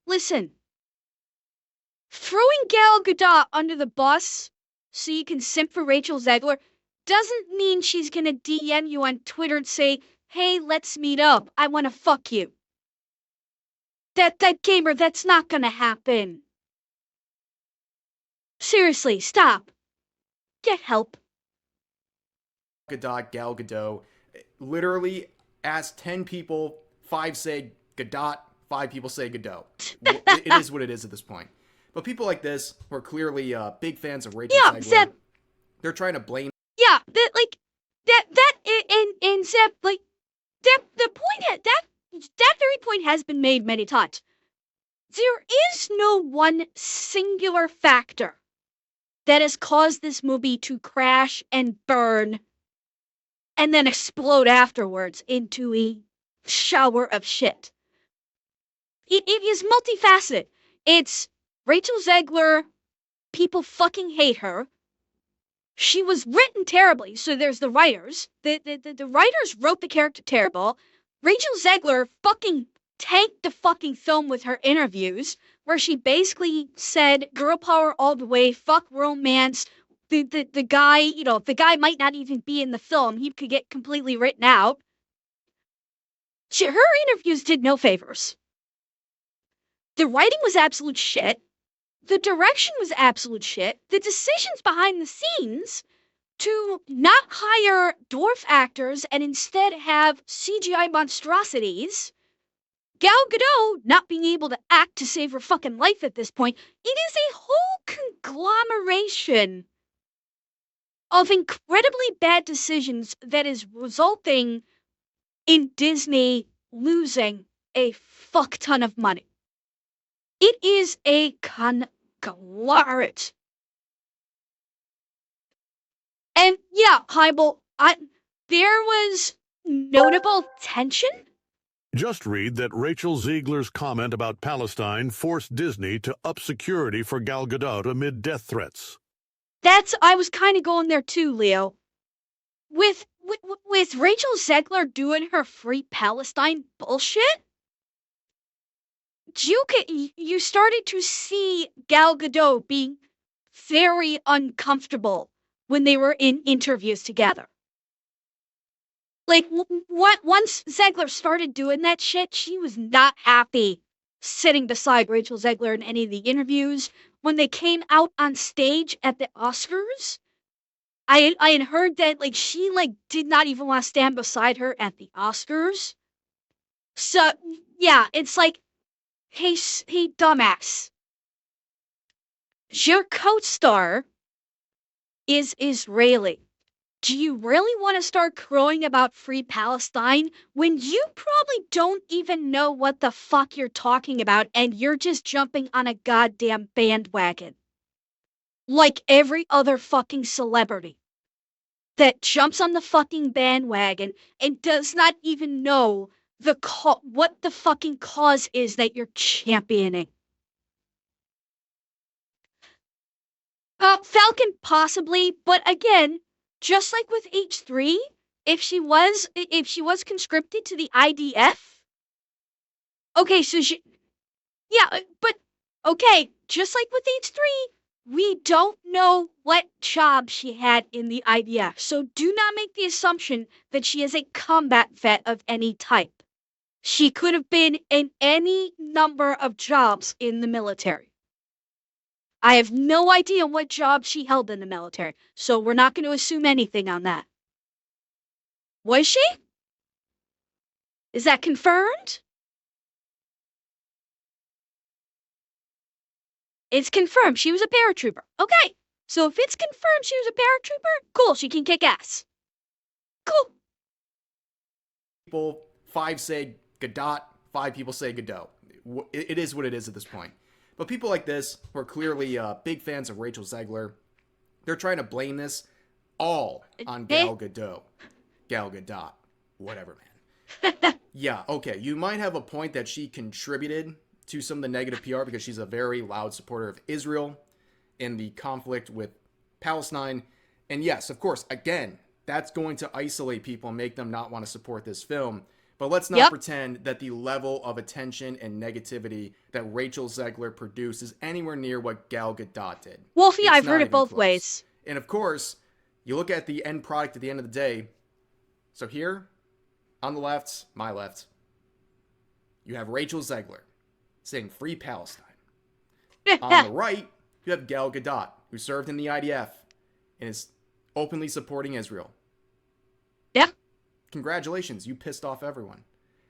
listen. Throwing Gal Gadot under the bus so you can simp for Rachel Zegler doesn't mean she's gonna DM you on Twitter and say, hey, let's meet up. I wanna fuck you. That gamer, that's not gonna happen. Seriously, stop. Get help. Gal Gadot. Literally, ask 10 people, 5 say Gadot, 5 people say Gadot. It is what it is at this point. But people like this, who are clearly big fans of Rachel Zegler, Zeb, they're trying to blame. Yeah, the point that very point has been made many times. There is no one singular factor that has caused this movie to crash and burn and then explode afterwards into a shower of shit. It is multifaceted. It's Rachel Zegler, people fucking hate her. She was written terribly, so there's the writers. The writers wrote the character terrible. Rachel Zegler fucking tanked the fucking film with her interviews, where she basically said, girl power all the way, fuck romance. The guy, the guy might not even be in the film. He could get completely written out. Her interviews did no favors. The writing was absolute shit. The direction was absolute shit. The decisions behind the scenes to not hire dwarf actors and instead have CGI monstrosities, Gal Gadot not being able to act to save her fucking life at this point, it is a whole conglomeration of incredibly bad decisions that is resulting in Disney losing a fuck ton of money. It is a conglomerate. And yeah, Hybel, there was notable tension. Just read that Rachel Zegler's comment about Palestine forced Disney to up security for Gal Gadot amid death threats. I was kind of going there too, Leo. With Rachel Zegler doing her free Palestine bullshit, you started to see Gal Gadot being very uncomfortable when they were in interviews together. Like, once Zegler started doing that shit, she was not happy sitting beside Rachel Zegler in any of the interviews. When they came out on stage at the Oscars, I had heard that, she, did not even want to stand beside her at the Oscars. So, yeah, it's like, hey, dumbass. Your co-star is Israeli. Do you really want to start crowing about free Palestine when you probably don't even know what the fuck you're talking about and you're just jumping on a goddamn bandwagon? Like every other fucking celebrity that jumps on the fucking bandwagon and does not even know what the fucking cause is that you're championing. Falcon possibly, but again, just like with H3, if she was conscripted to the IDF, okay, so but okay, just like with H3, we don't know what job she had in the IDF, so do not make the assumption that she is a combat vet of any type. She could have been in any number of jobs in the military. I have no idea what job she held in the military, so we're not going to assume anything on that. Was she? Is that confirmed? It's confirmed she was a paratrooper. Okay, so if it's confirmed she was a paratrooper, cool, she can kick ass. Cool. People, 5 say Gadot, 5 people say Godot. It is what it is at this point. But people like this, who are clearly big fans of Rachel Zegler, they're trying to blame this all on Gal Gadot. Gal Gadot. Whatever, man. Yeah, okay, you might have a point that she contributed to some of the negative PR because she's a very loud supporter of Israel in the conflict with Palestine. And yes, of course, again, that's going to isolate people and make them not want to support this film. But let's not pretend that the level of attention and negativity that Rachel Zegler produced is anywhere near what Gal Gadot did. Wolfie, I've heard it both ways. And of course, you look at the end product at the end of the day. So here, on the left, my left, you have Rachel Zegler saying free Palestine. On the right, you have Gal Gadot, who served in the IDF and is openly supporting Israel. Yeah. Congratulations, you pissed off everyone.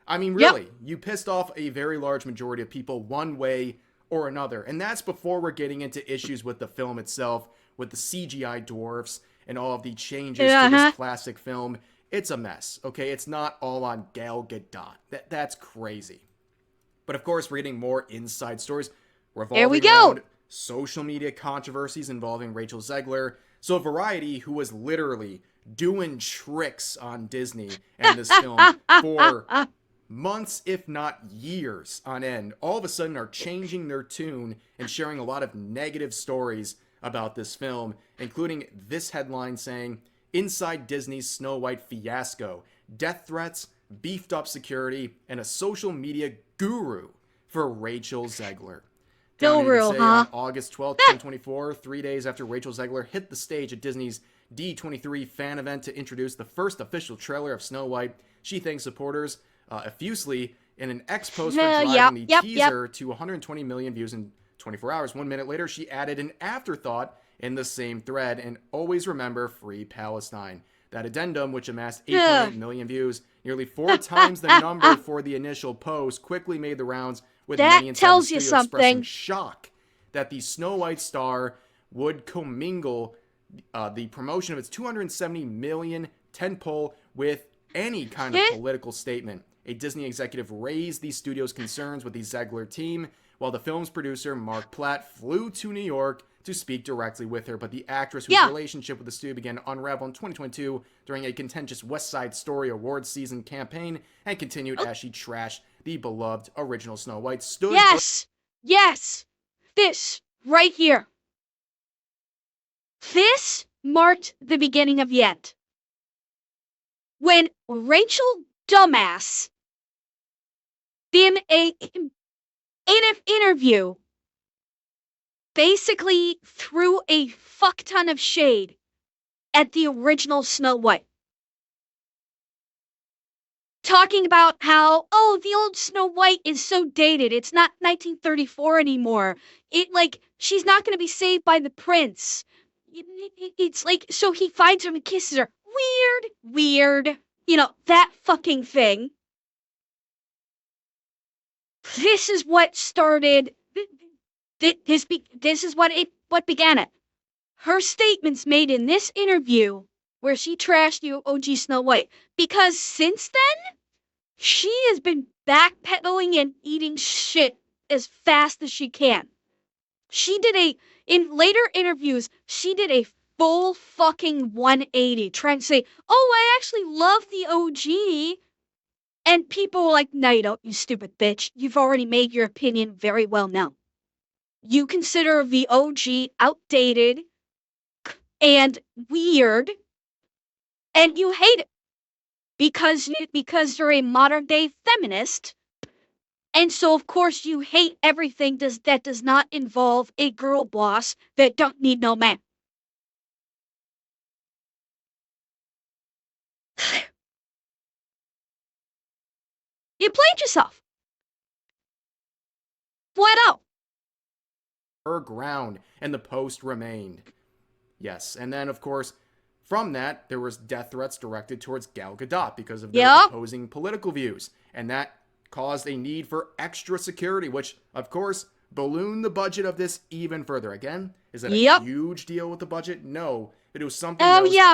I mean, really, you pissed off a very large majority of people one way or another. And that's before we're getting into issues with the film itself, with the CGI dwarfs and all of the changes to this classic film. It's a mess, okay? It's not all on Gal Gadot. That's crazy. But of course, we're getting more inside stories revolving around social media controversies involving Rachel Zegler. So Variety, who was literally doing tricks on Disney and this film for months, if not years on end, all of a sudden are changing their tune and sharing a lot of negative stories about this film, including this headline saying, "Inside Disney's Snow White fiasco, death threats, beefed up security, and a social media guru for Rachel Zegler." Guru, huh? On August 12th, 2024, 3 days after Rachel Zegler hit the stage at Disney's D23 fan event to introduce the first official trailer of Snow White, she thanked supporters effusively in an ex-post for driving the teaser to 120 million views in 24 hours. 1 minute later, she added an afterthought in the same thread, and always remember free Palestine. That addendum, which amassed 8.8 million views, nearly 4 times the number for the initial post, quickly made the rounds, with many inside the studio expressing shock that the Snow White star would commingle the promotion of its 270 million tentpole with any kind of political statement. A Disney executive raised the studio's concerns with the Zegler team, while the film's producer, Mark Platt, flew to New York to speak directly with her. But the actress, whose relationship with the studio began to unravel in 2022 during a contentious West Side Story Awards season campaign, and continued as she trashed the beloved original Snow White, stood... Yes! This, right here. This marked the beginning of the end. When Rachel Dumbass, in an interview, basically threw a fuck ton of shade at the original Snow White. Talking about how, the old Snow White is so dated. It's not 1934 anymore. She's not going to be saved by the prince. It's like, so he finds her and kisses her. Weird. You know, that fucking thing. This is what started. This is what began it. Her statements made in this interview where she trashed you, OG Snow White, because since then she has been backpedaling and eating shit as fast as she can. In later interviews, she did a full fucking 180 trying to say, oh, I actually love the OG. And people were like, no, you don't, you stupid bitch. You've already made your opinion very well known. You consider the OG outdated and weird, and you hate it because you're a modern day feminist. And so, of course, you hate everything that does not involve a girl boss that don't need no man. You played yourself. Flat out. Her ground, and the post remained. Yes, and then, of course, from that, there was death threats directed towards Gal Gadot because of their opposing political views. And that caused a need for extra security, which, of course, ballooned the budget of this even further. Again, is that a huge deal with the budget? No, but it was something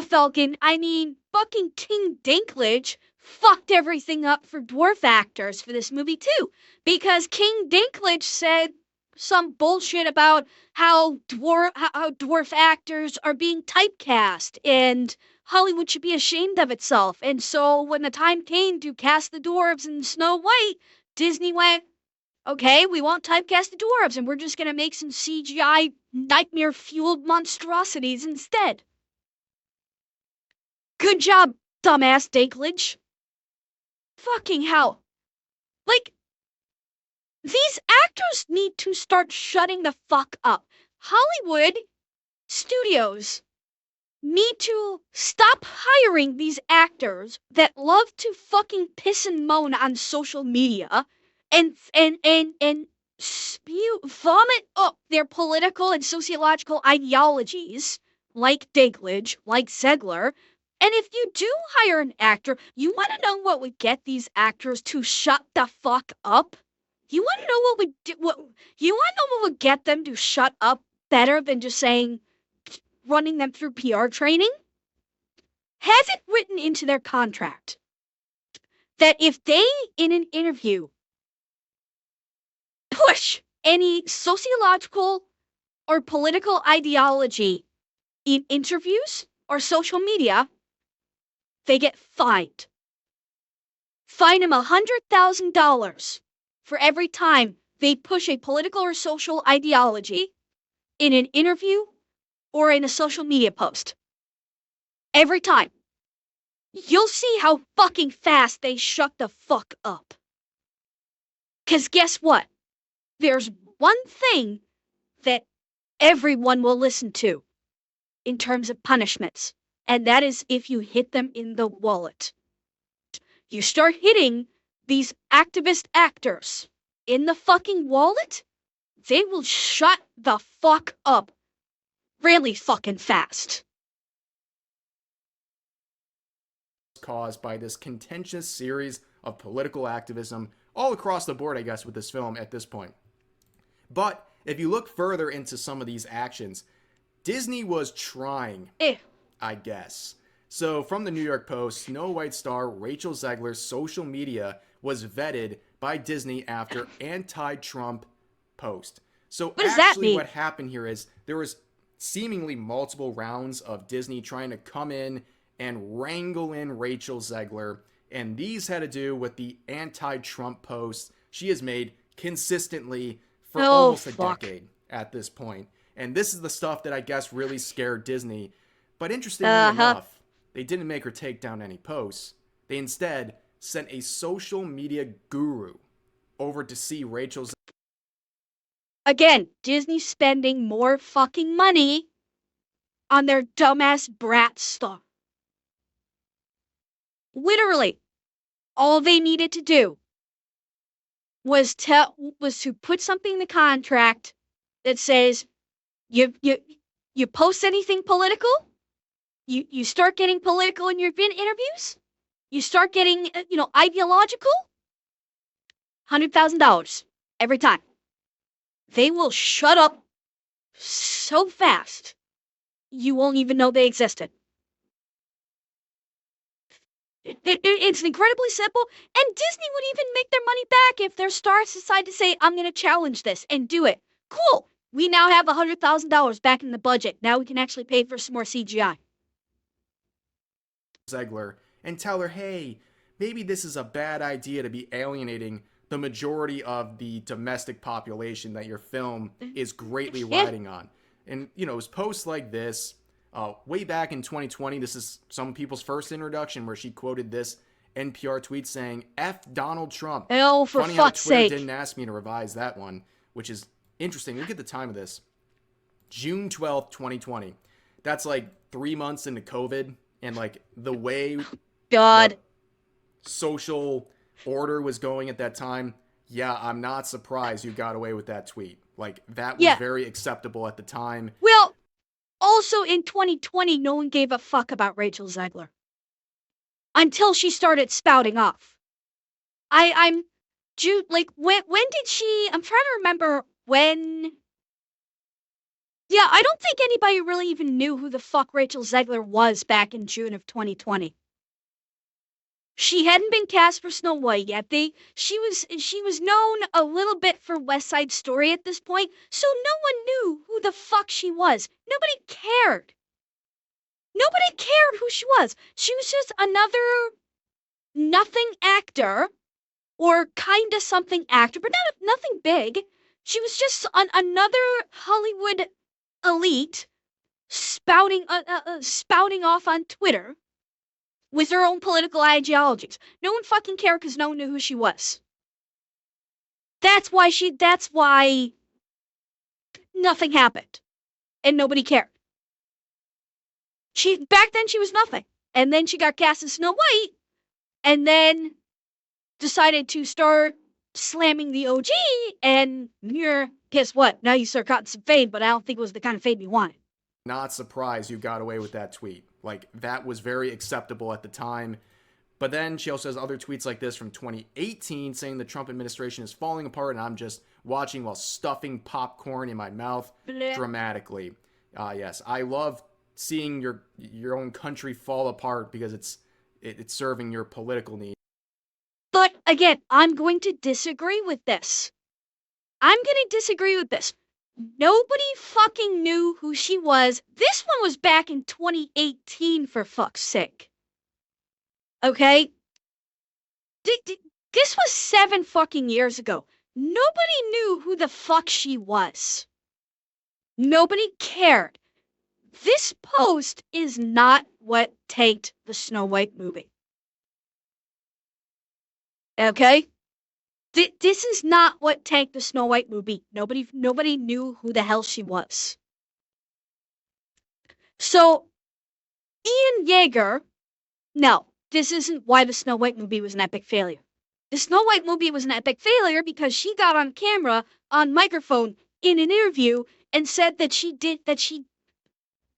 Falcon. I mean, fucking King Dinklage fucked everything up for dwarf actors for this movie, too. Because King Dinklage said some bullshit about how dwarf actors are being typecast and Hollywood should be ashamed of itself. And so when the time came to cast the dwarves in Snow White, Disney went, okay, we won't typecast the dwarves and we're just going to make some CGI nightmare-fueled monstrosities instead. Good job, dumbass Dinklage. Fucking hell. Like, these actors need to start shutting the fuck up. Hollywood studios need to stop hiring these actors that love to fucking piss and moan on social media and vomit up their political and sociological ideologies, like Dinklage, like Zegler. And if you do hire an actor, you want to know what would get these actors to shut the fuck up? You want to know what would get them to shut up better than just running them through PR training? Have it written into their contract that if they, in an interview, push any sociological or political ideology in interviews or social media, they get fined. Fine them $100,000 for every time they push a political or social ideology in an interview or in a social media post. Every time. You'll see how fucking fast they shut the fuck up. 'Cause guess what? There's one thing that everyone will listen to in terms of punishments, and that is if you hit them in the wallet. You start hitting these activist actors in the fucking wallet, they will shut the fuck up really fucking fast. Caused by this contentious series of political activism all across the board, I guess, with this film at this point. But if you look further into some of these actions, Disney was trying, I guess. So from the New York Post, Snow White star Rachel Zegler's social media was vetted by Disney after anti-Trump post. So what does that mean? What happened here is there was seemingly multiple rounds of Disney trying to come in and wrangle in Rachel Zegler, and these had to do with the anti-Trump posts she has made consistently for almost a decade at this point. And this is the stuff that I guess really scared Disney. But interestingly enough, they didn't make her take down any posts. They instead sent a social media guru over to see Rachel's. Again, Disney spending more fucking money on their dumbass brat stuff. Literally, all they needed to do was to put something in the contract that says you post anything political, you start getting political in your interviews, you start getting ideological, $100,000 every time. They will shut up so fast, you won't even know they existed. It's incredibly simple, and Disney would even make their money back if their stars decide to say, I'm going to challenge this and do it. Cool. We now have $100,000 back in the budget. Now we can actually pay for some more CGI. Zegler and tell her, hey, maybe this is a bad idea to be alienating the majority of the domestic population that your film is greatly riding on. And, you know, it was posts like this way back in 2020. This is some people's first introduction where she quoted this NPR tweet saying, F Donald Trump. Oh, for Funny how fuck's Twitter sake. didn't ask me to revise that one, which is interesting. Look at the time of this. June 12th, 2020. That's like 3 months into COVID, and like the way God. the social order was going at that time, yeah, I'm not surprised you got away with that tweet. Like, that was very acceptable at the time. Well, also in 2020, no one gave a fuck about Rachel Zegler. Until she started spouting off. I'm when did she, I'm trying to remember when. Yeah, I don't think anybody really even knew who the fuck Rachel Zegler was back in June of 2020. She hadn't been cast for Snow White yet. She was known a little bit for West Side Story at this point, so no one knew who the fuck she was. Nobody cared. Nobody cared who she was. She was just another nothing actor, or kinda something actor, but nothing big. She was just another Hollywood elite spouting off on Twitter with her own political ideologies. No one fucking cared because no one knew who she was. That's why nothing happened. And nobody cared. Back then she was nothing. And then she got cast as Snow White, and then decided to start slamming the OG, and guess what? Now you start cutting some fade, but I don't think it was the kind of fade we wanted. Not surprised you got away with that tweet. Like, that was very acceptable at the time. But then she also has other tweets like this from 2018 saying the Trump administration is falling apart and I'm just watching while stuffing popcorn in my mouth dramatically. Yes, I love seeing your own country fall apart because it's serving your political needs. But again, I'm going to disagree with this. Nobody fucking knew who she was. This one was back in 2018, for fuck's sake. Okay? This was 7 fucking years ago. Nobody knew who the fuck she was. Nobody cared. This post is not what tanked the Snow White movie. Okay? This is not what tanked the Snow White movie. Nobody knew who the hell she was. So, Ian Yeager, no, this isn't why the Snow White movie was an epic failure. The Snow White movie was an epic failure because she got on camera, on microphone, in an interview, and said that she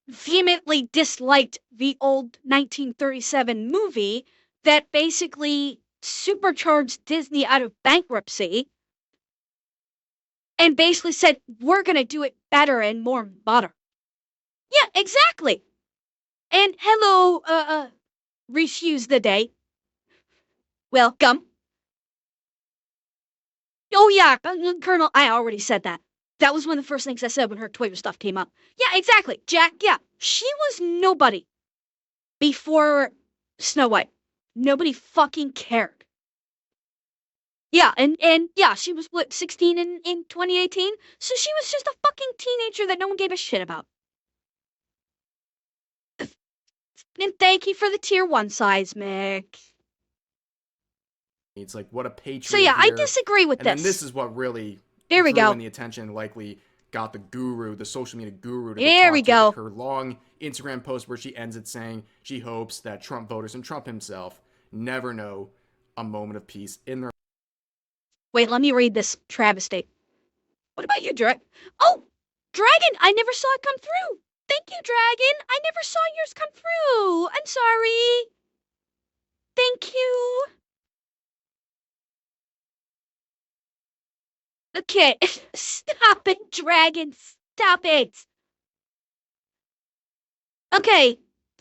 vehemently disliked the old 1937 movie that basically supercharged Disney out of bankruptcy and basically said, we're going to do it better and more modern. Yeah, exactly. And hello, refuse the day. Welcome. Oh yeah, Colonel, I already said that. That was one of the first things I said when her Twitter stuff came up. Yeah, exactly. Jack, yeah. She was nobody before Snow White. Nobody fucking cared. Yeah, and yeah, she was, 16 in 2018? So she was just a fucking teenager that no one gave a shit about. And thank you for the tier 1 seismic. It's like, what a patriot. So yeah, here. I disagree with and this. And this is what really there we drew go. in the attention, likely got the guru, the social media guru, to there we go. Her long Instagram post where she ends it saying she hopes that Trump voters and Trump himself never know a moment of peace in their. Wait, let me read this travesty. What about you, Dragon? Oh, Dragon, I never saw it come through. Thank you, Dragon. I never saw yours come through. I'm sorry. Thank you. Okay, stop it, Dragon. Stop it. Okay,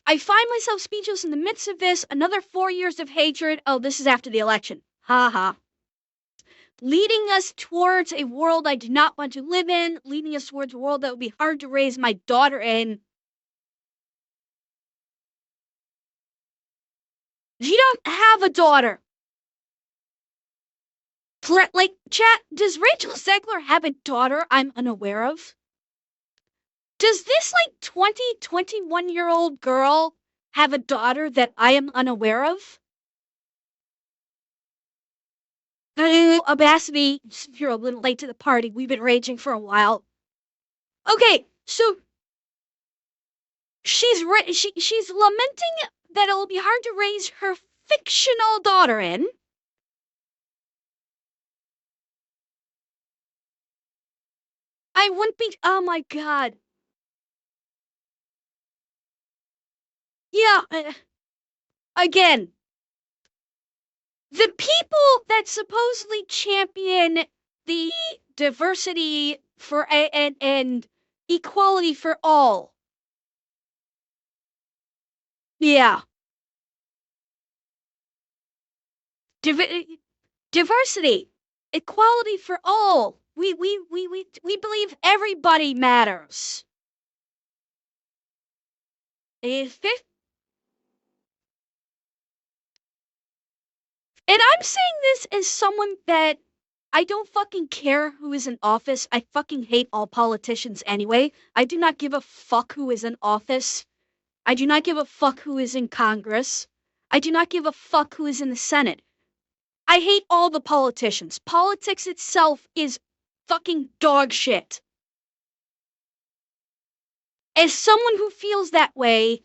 I find myself speechless in the midst of this. Another 4 years of hatred. Oh, this is after the election. Ha ha. Leading us towards a world I do not want to live in. Leading us towards a world that would be hard to raise my daughter in. You don't have a daughter. Like, chat, does Rachel Zegler have a daughter I'm unaware of? Does this, 21-year-old girl have a daughter that I am unaware of? Audacity, you're a little late to the party. We've been raging for a while. Okay, so she's lamenting that it'll be hard to raise her fictional daughter in. I wouldn't be. Oh my god. Yeah. Again, the people that supposedly champion the diversity for and equality for all. Yeah. Diversity, equality for all. We believe everybody matters. And I'm saying this as someone that I don't fucking care who is in office. I fucking hate all politicians anyway. I do not give a fuck who is in office. I do not give a fuck who is in Congress. I do not give a fuck who is in the Senate. I hate all the politicians. Politics itself is fucking dog shit. As someone who feels that way,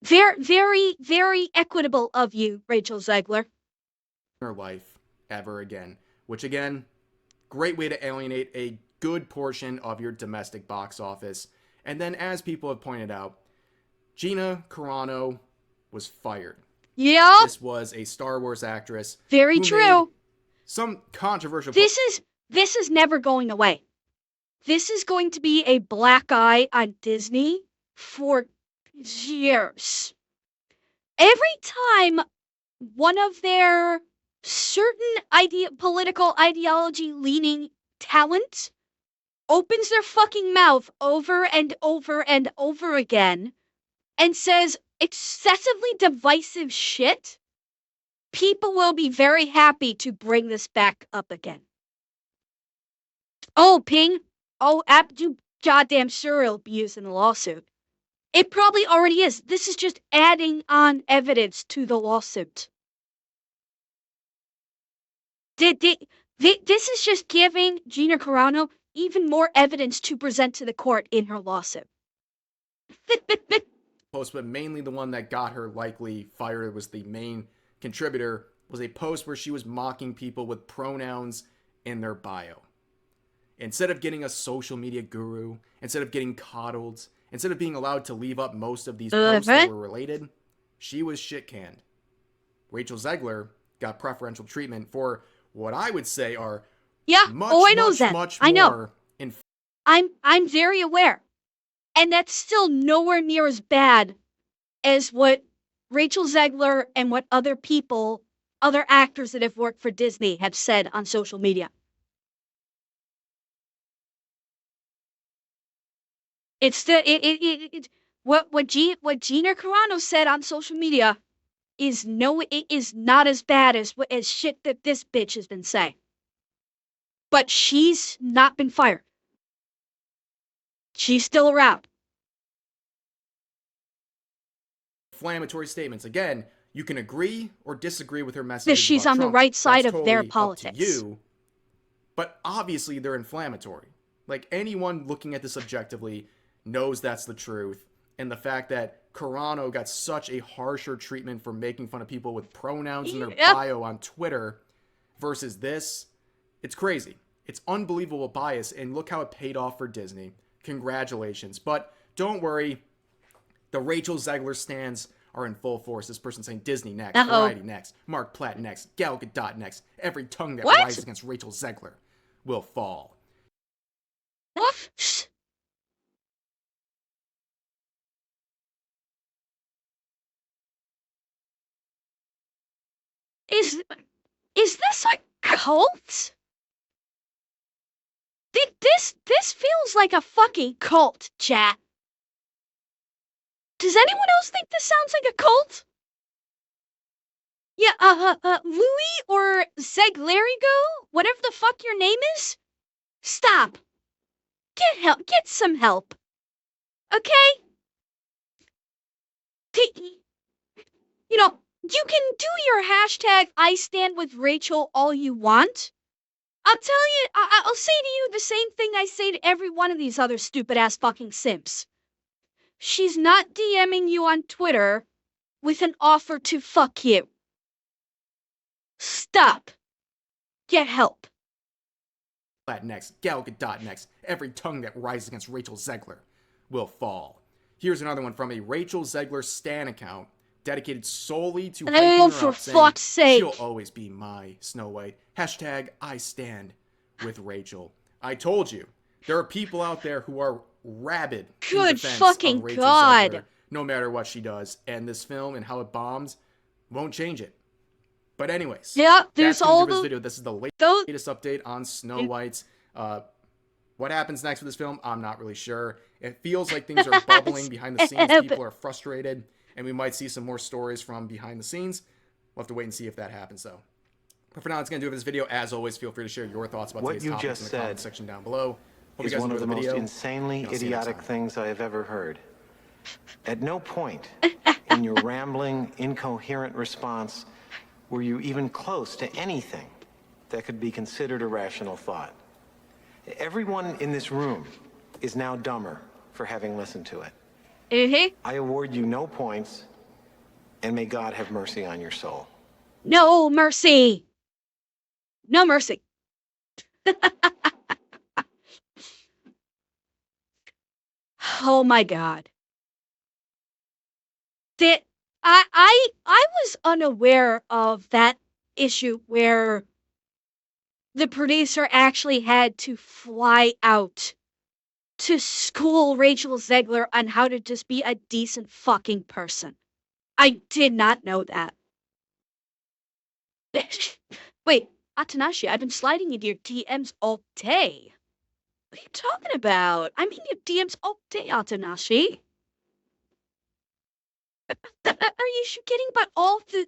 very, very equitable of you, Rachel Zegler. Her life ever again, which again, great way to alienate a good portion of your domestic box office. And then, as people have pointed out, Gina Carano was fired. Yep. This was a Star Wars actress. Very true. Some controversial. This is never going away. This is going to be a black eye on Disney for years. Every time one of their certain political ideology leaning talent opens their fucking mouth over and over and over again and says excessively divisive shit, people will be very happy to bring this back up again. Oh, Ping. Oh, you goddamn sure it'll be used in the lawsuit. It probably already is. This is just adding on evidence to the lawsuit. This is just giving Gina Carano even more evidence to present to the court in her lawsuit. Post, but mainly the one that got her likely fired, was the main contributor, was a post where she was mocking people with pronouns in their bio. Instead of getting a social media guru, instead of getting coddled, instead of being allowed to leave up most of these posts that were related, she was shit-canned. Rachel Zegler got preferential treatment for what I would say are much more. I'm very aware. And that's still nowhere near as bad as what Rachel Zegler and what other actors that have worked for Disney have said on social media. It's what Gina Carano said on social media is not as bad as shit that this bitch has been saying. But she's not been fired. She's still around. Inflammatory statements. Again, you can agree or disagree with her message. She's on Trump. The right side That's of their totally politics. Up to you, but obviously they're inflammatory. Like, anyone looking at this objectively knows that's the truth. And the fact that Carano got such a harsher treatment for making fun of people with pronouns in their bio on Twitter versus this, it's crazy. It's unbelievable bias, and look how it paid off for Disney. Congratulations. But don't worry, the Rachel Zegler stans are in full force. This person saying Disney next, Uh-oh. Variety next, Mark Platt next, Gal Gadot next. Every tongue that What? rises against Rachel Zegler will fall. What? Is this a cult? This feels like a fucking cult, chat. Does anyone else think this sounds like a cult? Yeah, Louis or Zeglerigo, whatever the fuck your name is, stop. Get help. Get some help. Okay? You know, you can do your hashtag I stand with Rachel all you want. I'll tell you, I'll say to you the same thing I say to every one of these other stupid ass fucking simps. She's not DMing you on Twitter with an offer to fuck you. Stop. Get help. Platt next, Gal Gadot next. Every tongue that rises against Rachel Zegler will fall. Here's another one from a Rachel Zegler Stan account dedicated solely to hyping her for up, saying, fuck's sake. she'll always be my Snow White. Hashtag I stand with Rachel. I told you, there are people out there who are rabid in Good defense fucking of Rachel God. Zegler, no matter what she does. And this film and how it bombs won't change it. But anyways, Yeah, there's that's gonna all do this the video. This is the those. latest update on Snow White's. What happens next with this film, I'm not really sure. It feels like things are bubbling behind the scenes. People are frustrated, and we might see some more stories from behind the scenes. We'll have to wait and see if that happens, though. But for now, that's going to do it for this video. As always, feel free to share your thoughts about today's topics in the comment section down below. Hope you guys one of enjoyed the the most video. insanely I'll see you next idiotic time. things I have ever heard. At no point in your rambling, incoherent response were you even close to anything that could be considered a rational thought. Everyone in this room is now dumber for having listened to it. Mm-hmm. I award you no points, and may God have mercy on your soul. No mercy. No mercy. Oh my God. That I was unaware of that issue where the producer actually had to fly out to school Rachel Zegler on how to just be a decent fucking person. I did not know that. Wait, Atanashi, I've been sliding into your DMs all day. What are you talking about? I'm in your DMs all day, Atanashi. Are you forgetting about all the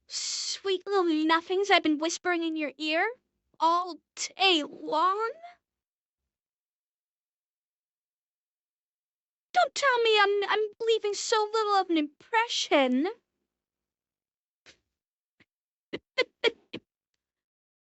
sweet little nothings I've been whispering in your ear all day long? Don't tell me I'm leaving so little of an impression.